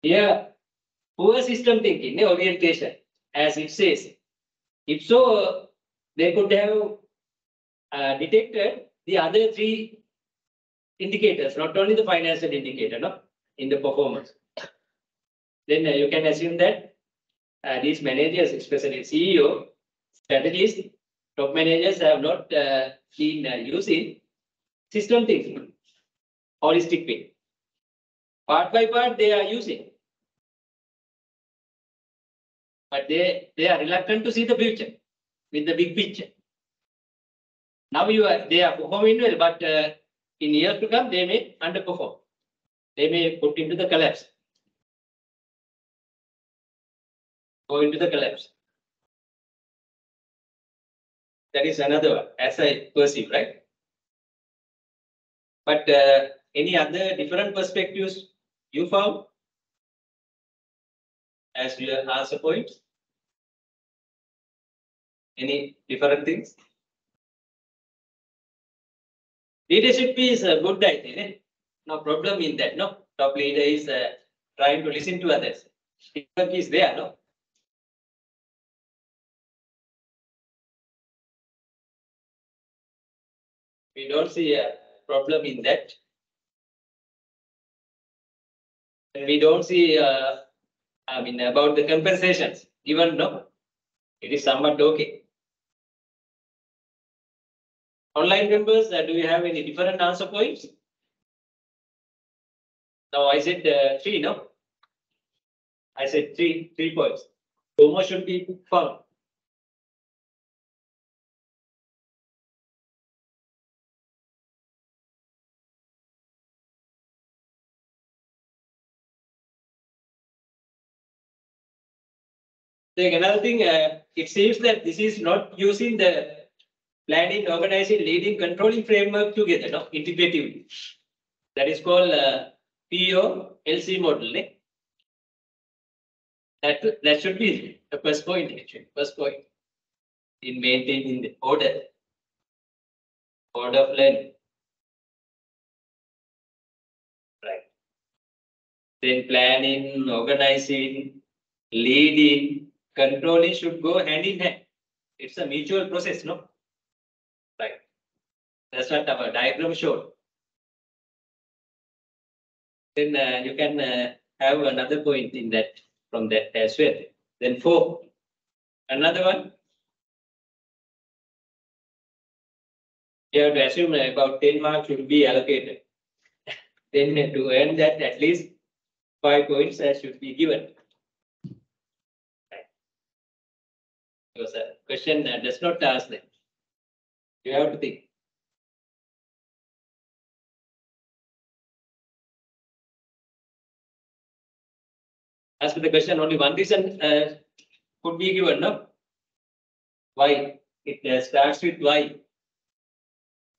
Here, poor system thinking, orientation, as it says. If so, they could have detected the other 3 indicators, not only the financial indicator, in the performance. Then you can assume that these managers, especially CEO, strategists, top managers have not been using system thinking, holistic way. Part by part, they are using. But they are reluctant to see the future with the big picture. Now they are performing well, but in years to come, they may underperform. They may put into the collapse. Go into the collapse. That is another one, as I perceive, right? But any other different perspectives you found as your answer points? Any different things? Leadership is good, I think. Eh? No problem in that. No, top leader is trying to listen to others. Teamwork is there. No. We don't see a problem in that. And we don't see, about the compensations. Even no, it is somewhat okay. Online members, do you have any different answer points? Now I said 3, no? I said 3 points. Homo should be found. Then another thing, it seems that this is not using the planning, organizing, leading, controlling framework together, no, integratively. That is called PO-LC model. Eh? That should be the first point, actually. First point in maintaining the order of learning. Right. Then planning, organizing, leading, controlling should go hand in hand. It's a mutual process, no? Right. That's what our diagram showed. Then you can have another point in that from that as well. Then 4. Another one. You have to assume about 10 marks should be allocated. Then to earn that, at least 5 points should be given. Right. Because a question does not ask that. You have to think. As for the question, only one reason could be given, no? Why? It starts with why.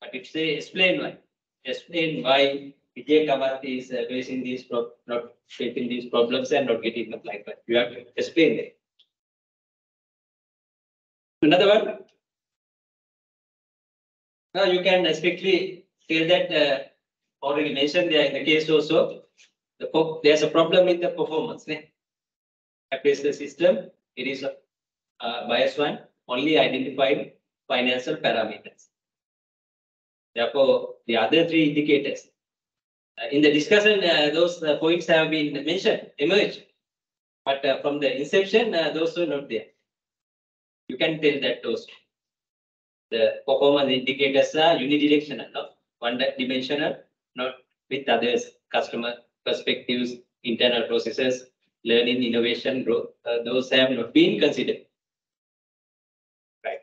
But it say explain why. Explain why Vijay Kamath is facing these not facing these problems and not getting applied. But you have to explain it. Another one. Now you can strictly tell that already mentioned there in the case also. There's a problem in the performance. Appraisal system, it is a bias one, only identified financial parameters. Therefore, the other 3 indicators. In the discussion, those points have been mentioned, emerged. But from the inception, those were not there. You can tell that those. The performance indicators are unidirectional, not one-dimensional, not with others, customer perspectives, internal processes, learning, innovation, growth. Those have not been considered. Right.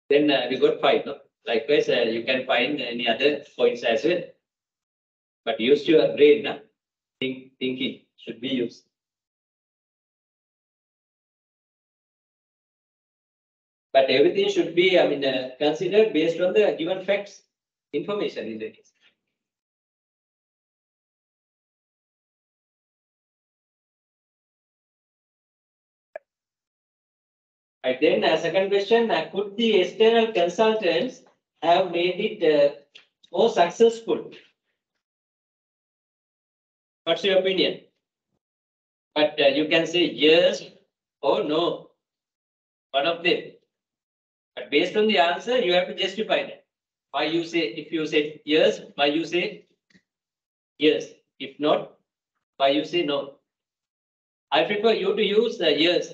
Then we got 5. No? Likewise, you can find any other points as well. But use your brain. No? Thinking should be used. But everything should be, considered based on the given facts, information in the case. And then second question, could the external consultants have made it more successful? What's your opinion? But you can say yes or no, one of them. But based on the answer, you have to justify that. Why you say, if you say yes, why you say yes? If not, why you say no? I prefer you to use the yes.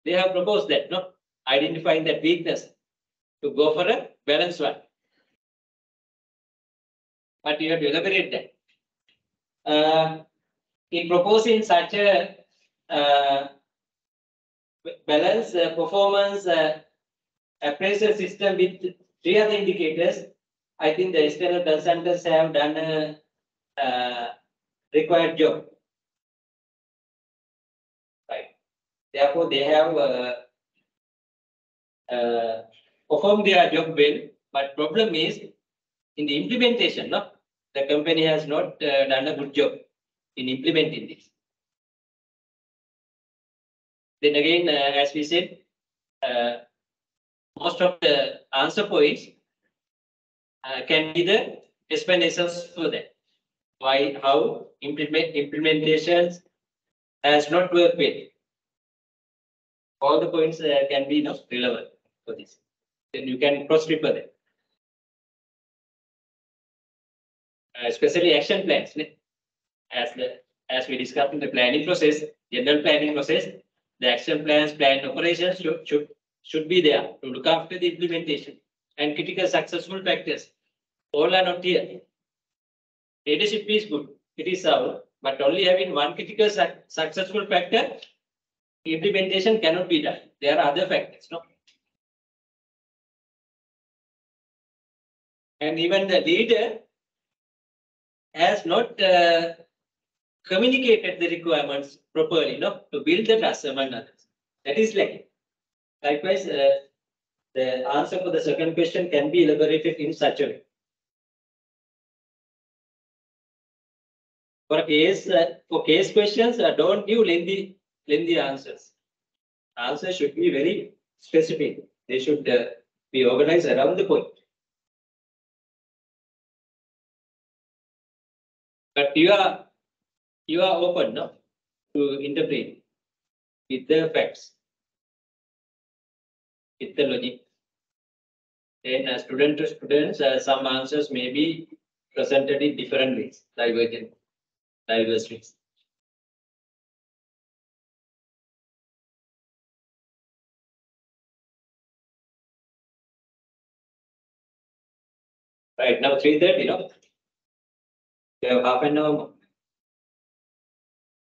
They have proposed that, no? Identifying that weakness to go for a balanced one. But you have to elaborate that. In proposing such a balanced performance appraisal system with 3 other indicators, I think the external consultants have done a required job. Right. Therefore, they have performed their job well. But problem is in the implementation, no? The company has not done a good job in implementing this. Then again, as we said, most of the answer points can be the explanations for that. Why, how implementations has not worked well. All the points can be relevant for this. Then you can cross-refer them. Especially action plans. As we discussed in the planning process, general planning process, the action plans, plan operations should be there to look after the implementation and critical successful factors. All are not here. Leadership is good, it is sound, but only having one critical successful factor, implementation cannot be done. There are other factors, no? And even the leader has not communicated the requirements properly, no, to build the trust among others. That is lacking. Likewise, the answer for the second question can be elaborated in such a way. For case questions, don't give lengthy answers. Answers should be very specific. They should be organized around the point. But you are open, no, to interpret with the facts, with the logic. Then student to students, some answers may be presented in different ways, diverse ways. Right now, 3:30, no? We have half an hour more.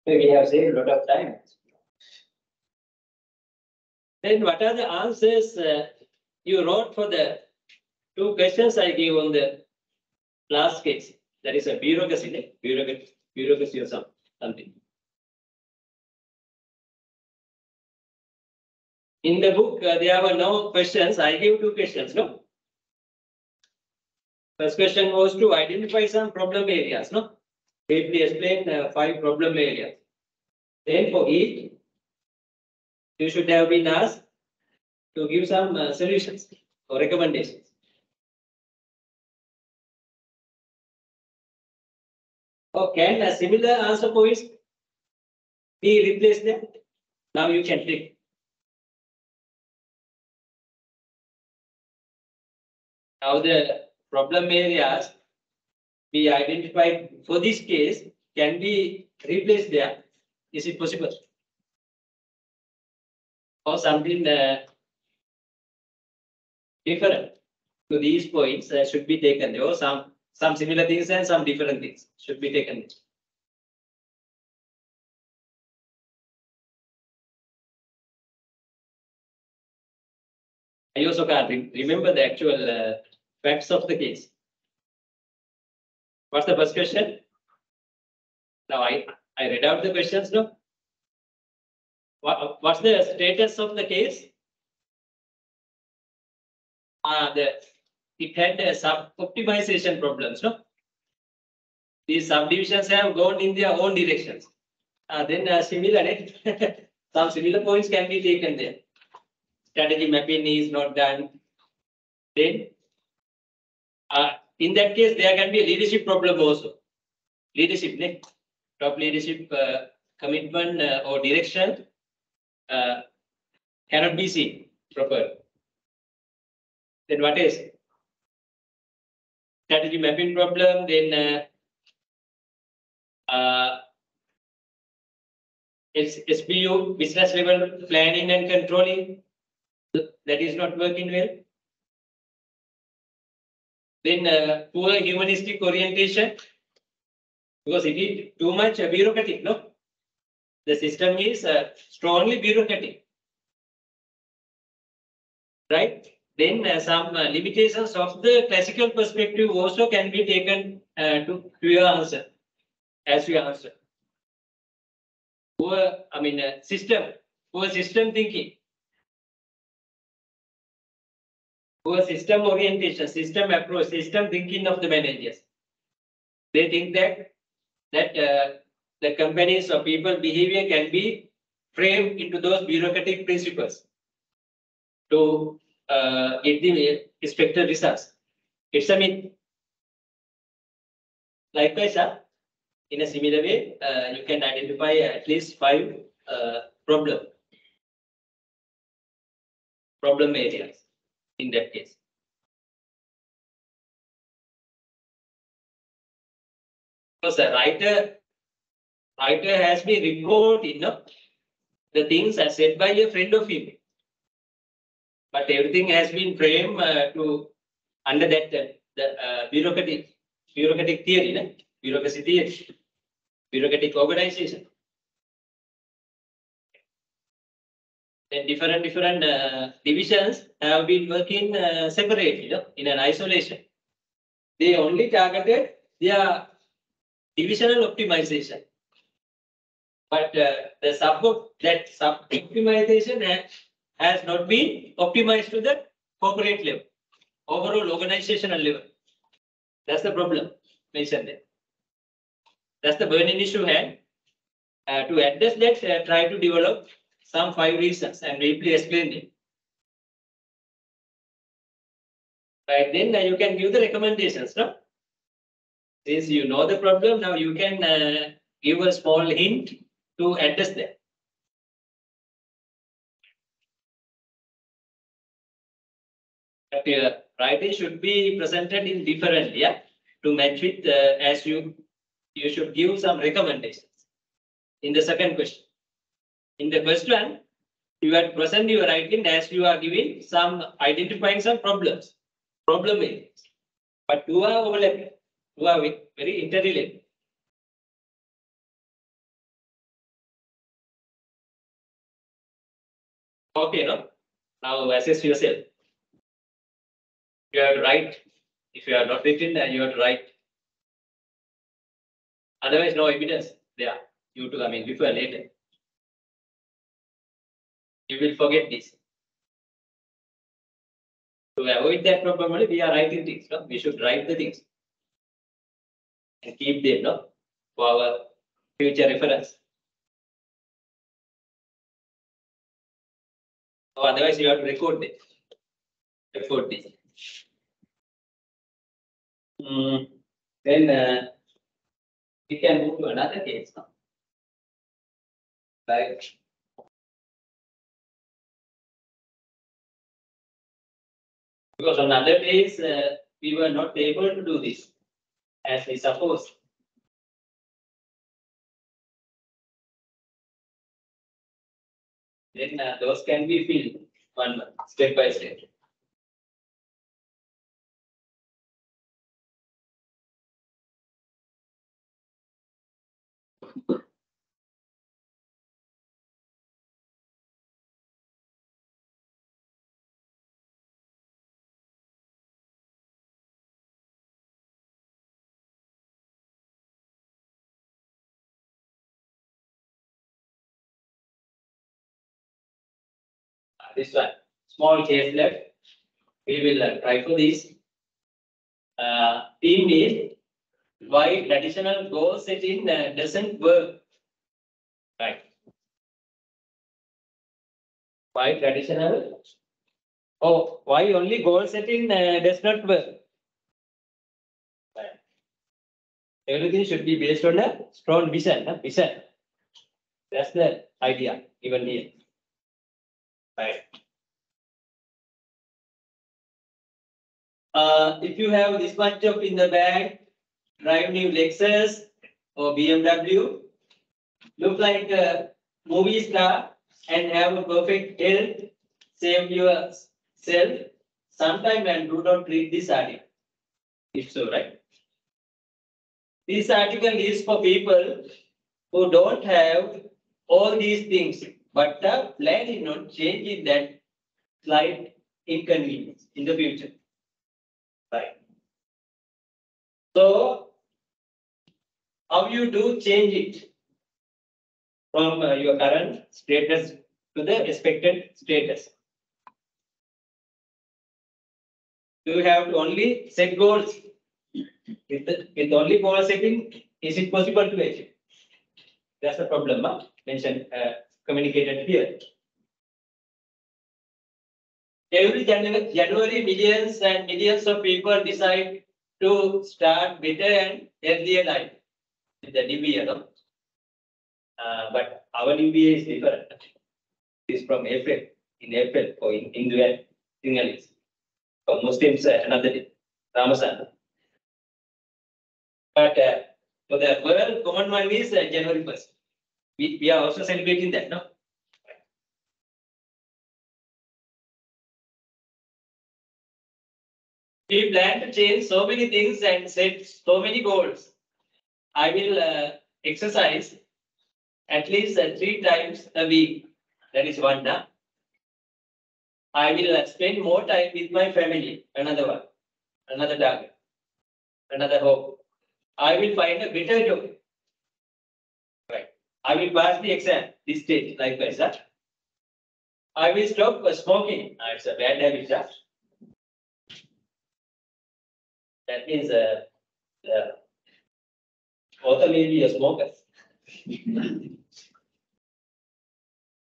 We have saved a lot of time. Then what are the answers you wrote for the two questions I gave on the last case? That is a bureaucracy or something. In the book, there were no questions. I gave two questions, no? First question was to identify some problem areas, no? Briefly explain 5 problem areas. Then for each, you should have been asked to give some solutions or recommendations. Or can a similar answer points be replaced there? Now you can click. Now the problem areas we identified for this case can be replaced there. Is it possible? Or something different to these points should be taken there, or some similar things and some different things should be taken. I also can't remember the actual facts of the case. What's the first question? Now I read out the questions, no? What's the status of the case? It had sub-optimization problems, no? These subdivisions have gone in their own directions. Then similar, some similar points can be taken there. Strategy mapping is not done. Then, in that case, there can be a leadership problem also. Leadership, top leadership commitment or direction cannot be seen properly. Then what is strategy mapping problem? Then SBU, business level planning and controlling, that is not working well. Then poor humanistic orientation, because it is too much bureaucratic, no? The system is strongly bureaucratic, right? Then some limitations of the classical perspective also can be taken to your answer, as your answer. Poor system thinking, poor system orientation, system approach, system thinking of the managers. They think that the companies or people behavior can be framed into those bureaucratic principles. to get the expected results. It's a myth. Likewise, in a similar way, you can identify at least 5 problem areas in that case. Because the writer has been reporting the things as said by a friend of him, but everything has been framed to under that the bureaucratic theory, bureaucracy theory, bureaucratic organization. Then different divisions have been working separately, in an isolation. They only targeted their divisional optimization, but the sub optimization has not been optimized to the corporate level, overall organizational level. That's the problem mentioned there. That's the burning issue here. To address that, try to develop some 5 reasons and briefly explain them. Right, then you can give the recommendations, no? Since you know the problem, now you can give a small hint to address that. But writing should be presented in different, to match with as you should give some recommendations. In the second question, in the first one, you have to present your writing as you are giving some identifying some problem areas. But 2 are overlapping, 2 are very interrelated. Okay, no? Now assess yourself. You have to write. If you are not written, you have to write. Otherwise, no evidence there. You to, before later. You will forget this. To avoid that problem, we are writing things. No? We should write the things and keep them, no? For our future reference. So otherwise, you have to record this. Record this. Then we can move to another case now. Like because on other days we were not able to do this as we suppose. Then those can be filled one step by step. This one, small case left. We will try for this. Theme is why traditional goal setting doesn't work. Right. Why traditional? Oh, why only goal setting does not work? Right. Everything should be based on a strong vision. Vision. That's the idea given here. Right. If you have this much of in the bag, drive new Lexus or BMW, look like a movie star and have a perfect health, save yourself sometime and do not read this article. If so, right? This article is for people who don't have all these things, but are planning on changing that slight inconvenience in the future. Right. So, how you do change it from your current status to the expected status? You have to only set goals. With only goal setting, is it possible to achieve? That's the problem mentioned, communicated here. every January, millions and millions of people decide to start better and healthier life with the new year. No? But our new year is different. It is from April, in April, or in England, Sinhalese. For Muslims, another day, Ramadan. But for the world, common one is January 1st. We are also celebrating that, no? We plan to change so many things and set so many goals. I will exercise at least 3 times a week. That is one. I will spend more time with my family. Another one. Another target. Another hope. I will find a better job. Right. I will pass the exam. This stage, likewise. I will stop smoking. It's a bad habit. That means author may be a smoker.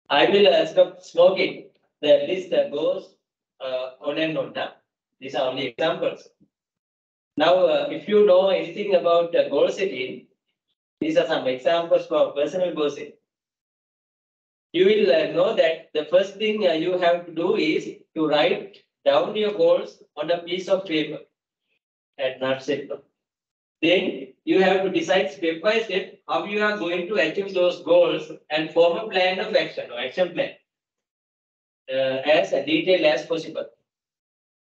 I will stop smoking. The list goes on and on. These are only examples. Now, if you know anything about goal setting, these are some examples for personal goal setting. You will know that the first thing you have to do is to write down your goals on a piece of paper at nutshell. Then you have to decide step by step how you are going to achieve those goals and form a plan of action or action plan as detailed as possible.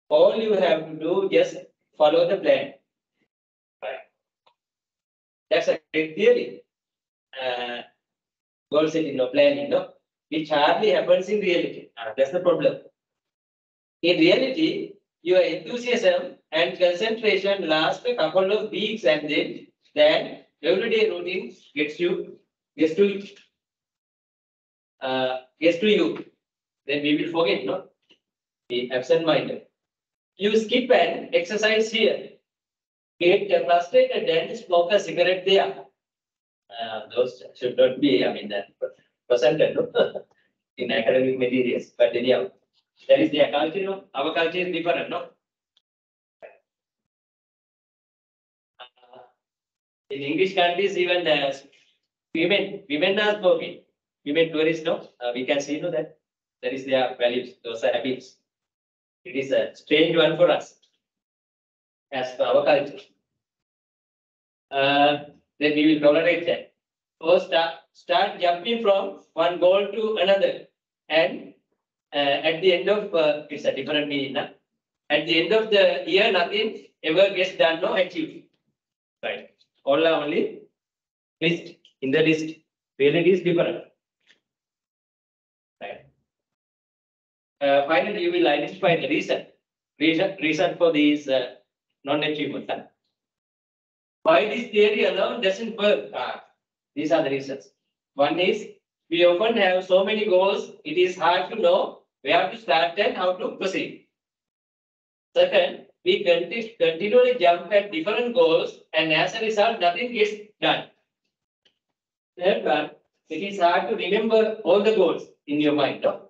All you have to do just follow the plan. Right. That's a great theory. Goal setting or planning, no? Which hardly happens in reality. That's the problem. In reality, your enthusiasm and concentration last a couple of weeks, and then everyday routine gets to you. Then we will forget, no? Be absent-minded. You skip and exercise here. Get frustrated and smoke a cigarette there. Those should not be, presented, no? In academic materials. But anyhow, that is their culture, no? Our culture is different, no? In English countries, even women are smoking. Women tourists, no? We can see, no, that is their values, those are habits. It is a strange one for us, as per our culture. Then we will tolerate that. Or start jumping from one goal to another. And at the end of, it's a different meaning, na? At the end of the year, nothing ever gets done or achieved. Right. All are only list in the list. Reality is different. Right. Finally, you will identify the reason for these non-achievement. Why this theory alone doesn't work? These are the reasons. One is we often have so many goals, it is hard to know where to start and how to proceed. Second, we continually jump at different goals, and as a result, nothing gets done. Third one, it is hard to remember all the goals in your mind. No?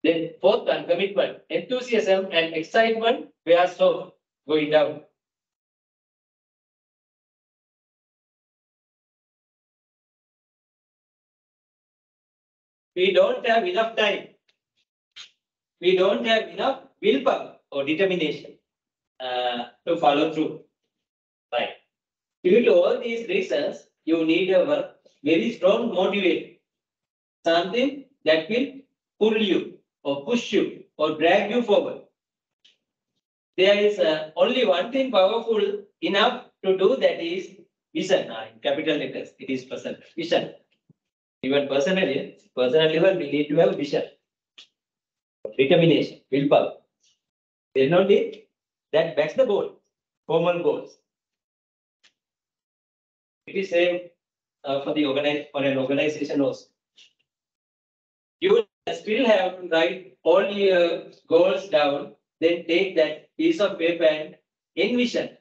Then fourth one, commitment, enthusiasm and excitement were so going down. We don't have enough time. We don't have enough willpower or determination to follow through. Right. Due to all these reasons, you need a very strong motivator. Something that will pull you or push you or drag you forward. There is only one thing powerful enough to do that is vision. In capital letters, it is vision. Even personal level, we need to have vision, determination, willpower. Then only that backs the goal, formal goals. It is same for an organization also. You still have to write all your goals down, then take that piece of paper and envision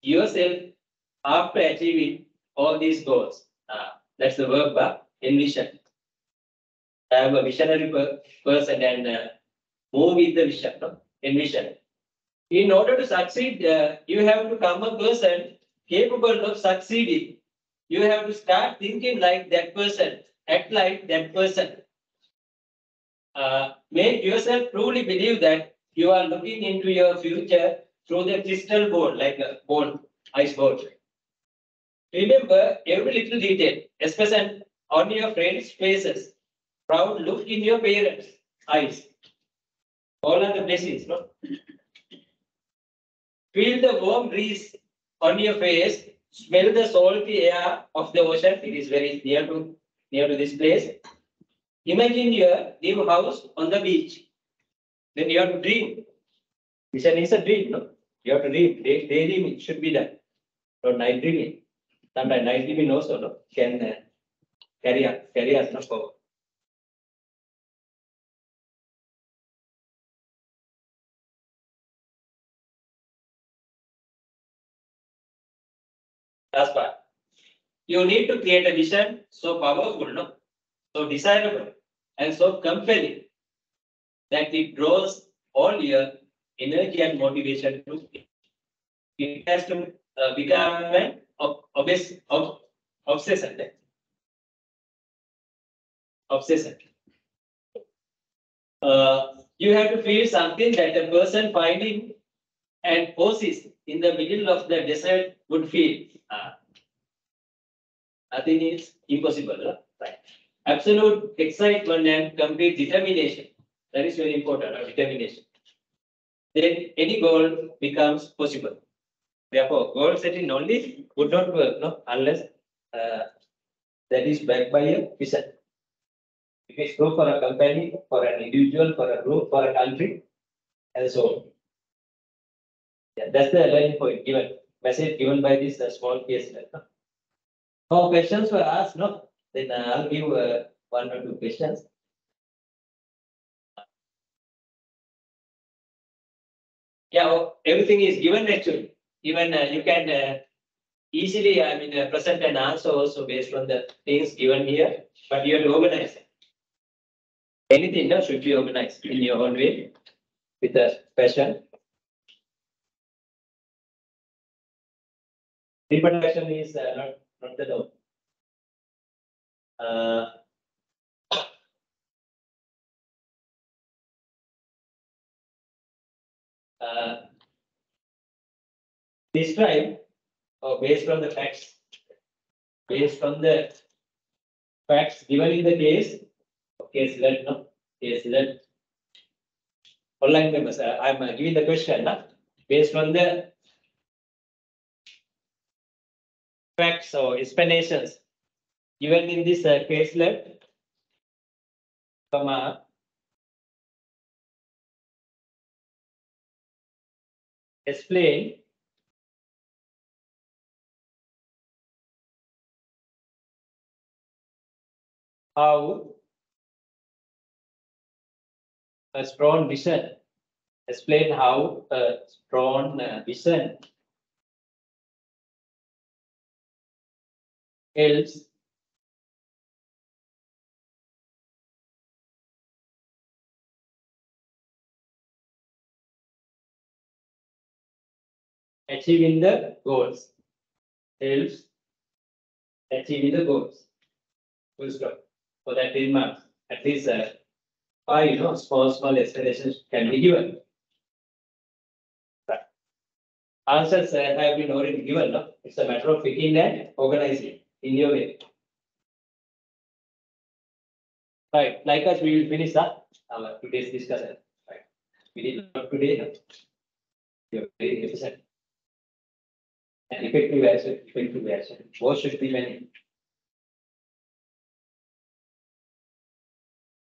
yourself after achieving all these goals. That's the verb, envision. I am a visionary person, and move with the vision, no? Envision. In order to succeed, you have to become a person capable of succeeding. You have to start thinking like that person, act like that person. Make yourself truly believe that you are looking into your future through the crystal ball, like a ball, ice ball. Remember every little detail, especially on your friends' faces. Proud look in your parents' eyes. All are the blessings, no? Feel the warm breeze on your face. Smell the salty air of the ocean. It is very near to this place. Imagine your new house on the beach. Then you have to dream. Vision is a dream, no? You have to dream. Daydreaming should be done. Or night dreaming. Sometimes night dreaming also, no? Can carry us no forward. Last part. You need to create a vision so powerful, no? So desirable and so compelling that it draws all your energy and motivation to it. It has to become an obsession. Obsession. You have to feel something that a person finding an oasis in the middle of the desert would feel. Nothing is impossible, right? Absolute excitement and complete determination. That is very important, determination. Then any goal becomes possible. Therefore, goal setting only would not work, no, unless that is backed by a vision. It is true for a company, for an individual, for a group, for a country, and so on. Yeah, that's the learning point given, message given by this small case. No? No questions were asked, no? Then I'll give 1 or 2 questions. Yeah, everything is given actually. Even you can easily, present an answer also based on the things given here, but you have to organize it. Anything now should be organized in your own way with a passion. Reproduction is not the norm. Describe based on the facts. Based on the facts given in the case let no case let online members. I'm giving the question based on the facts or explanations given in this case let comma explain how a strong vision. Explain how a strong vision helps achieving the goals. Helps achieving the goals. Full stop. For that 10 marks, at least 5 small explanations can be given. Answers have been already given. No? It's a matter of picking and organizing in your way. Right. Like us, we will finish our today's discussion. Right. We did not today. No? You're very efficient. And effective action. Effective action. Both should be many.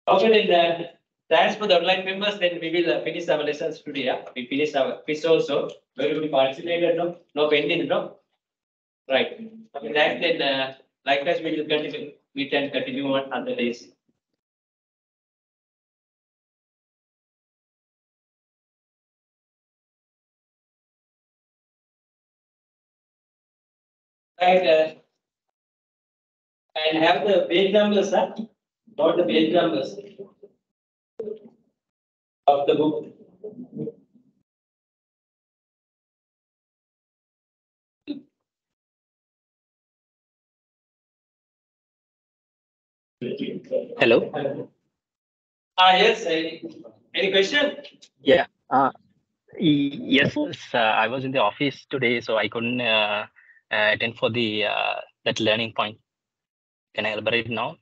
Okay, then thanks for the online members. Then we will finish our lessons today. Yeah? We finish our quiz also. Where we participated, no pending, no. Right. Okay, thanks. Then likewise we will continue. We can continue on other days. Right. And have the page numbers, not the page numbers. of the book. Hello. Yes. Any question? Yeah. Yes. I was in the office today, so I couldn't attend for the that learning point. Can I elaborate now?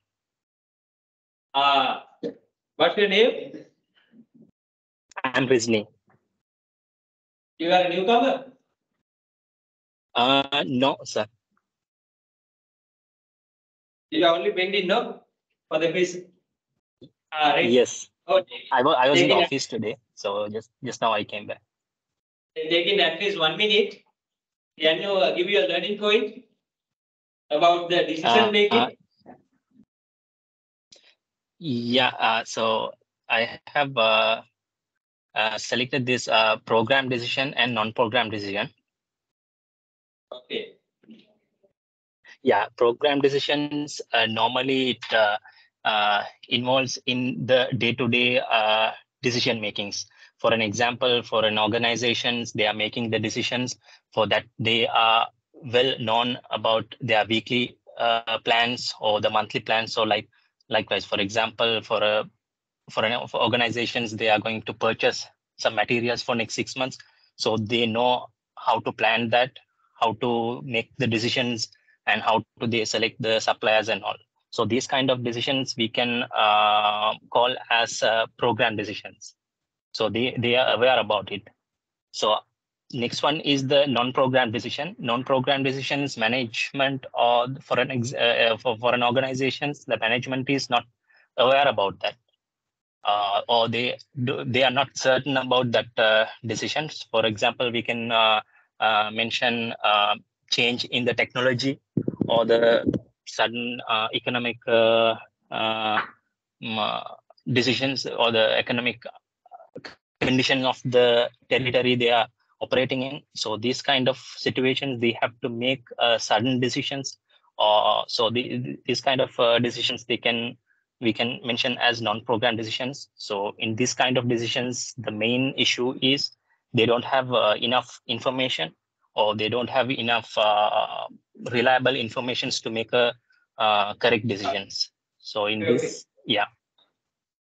What's your name? I'm Rizni. You are a newcomer? No, sir. You are only pending, no? For the quiz. Right. Yes. Okay. I was in the office today, so just now I came back. Taking at least 1 minute. Can you give you a learning point about the decision making? Yeah. So I have selected this program decision and non-program decision. Okay. Yeah, program decisions normally it involves in the day-to-day decision makings. For an example, for an organizations, they are making the decisions for that they are well known about their weekly plans or the monthly plans. So likewise, for example, for organizations, they are going to purchase some materials for next 6 months. So they know how to plan that, how to make the decisions, and how do they select the suppliers and all. So these kind of decisions we can call as program decisions. So they are aware about it. So next one is the non-program decision. Non-program decisions management, or for an organizations, the management is not aware about that. Or they are not certain about that decisions. For example, we can mention change in the technology or the sudden economic decisions or the economic condition of the territory they are operating in. So these kind of situations, they have to make sudden decisions. So these kind of decisions we can mention as non-program decisions. So in this kind of decisions, the main issue is they don't have enough information, or they don't have enough reliable information to make a correct decisions. So in this, yeah.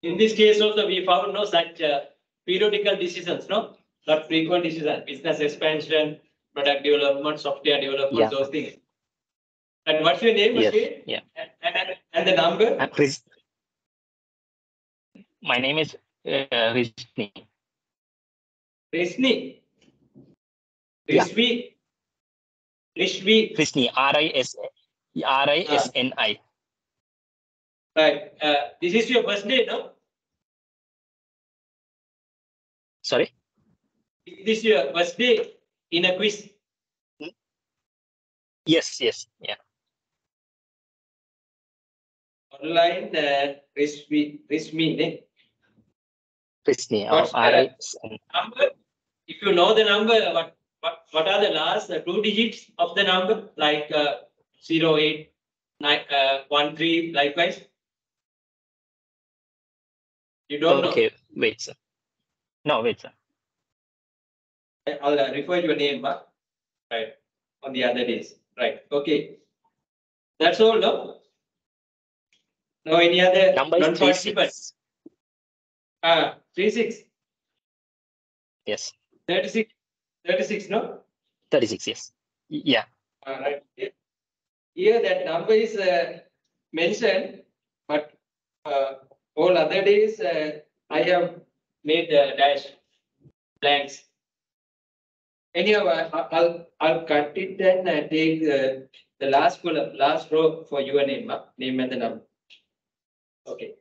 In this case also, we found no such periodical decisions, no? Not frequent decisions, business expansion, product development, software development, those things. And what's your name? Yes, yeah. And the number? My name is Rizni. Rizni? Rizvi? Rizni, R-I-S-N-I. Right. This is your first day, no? Sorry? Is this your first day in a quiz? Yes, yeah. Online Rizmi, Rizni, number? If you know the number, what are the last 2 digits of the number? Like 0813, likewise? You don't know? Okay, wait, sir. No, wait, sir. I'll refer your name, right, on the other days. Right, okay. That's all, no? No, any other non-participants? 36. Yes. 36, no? 36, yes. Yeah. Right. Here that number is mentioned, but all other days I have made dash blanks. Anyhow, I'll cut it and take the last column, last row for your name, name and the number. Okay.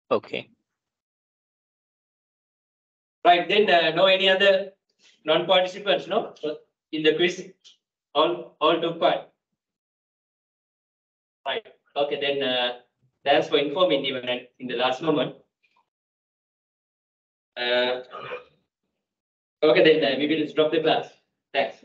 Okay. Right, then no any other non-participants, no? So in the quiz, all took part. Right. Okay, then thanks for informing even in the last moment. Okay, then we will stop the class. Thanks.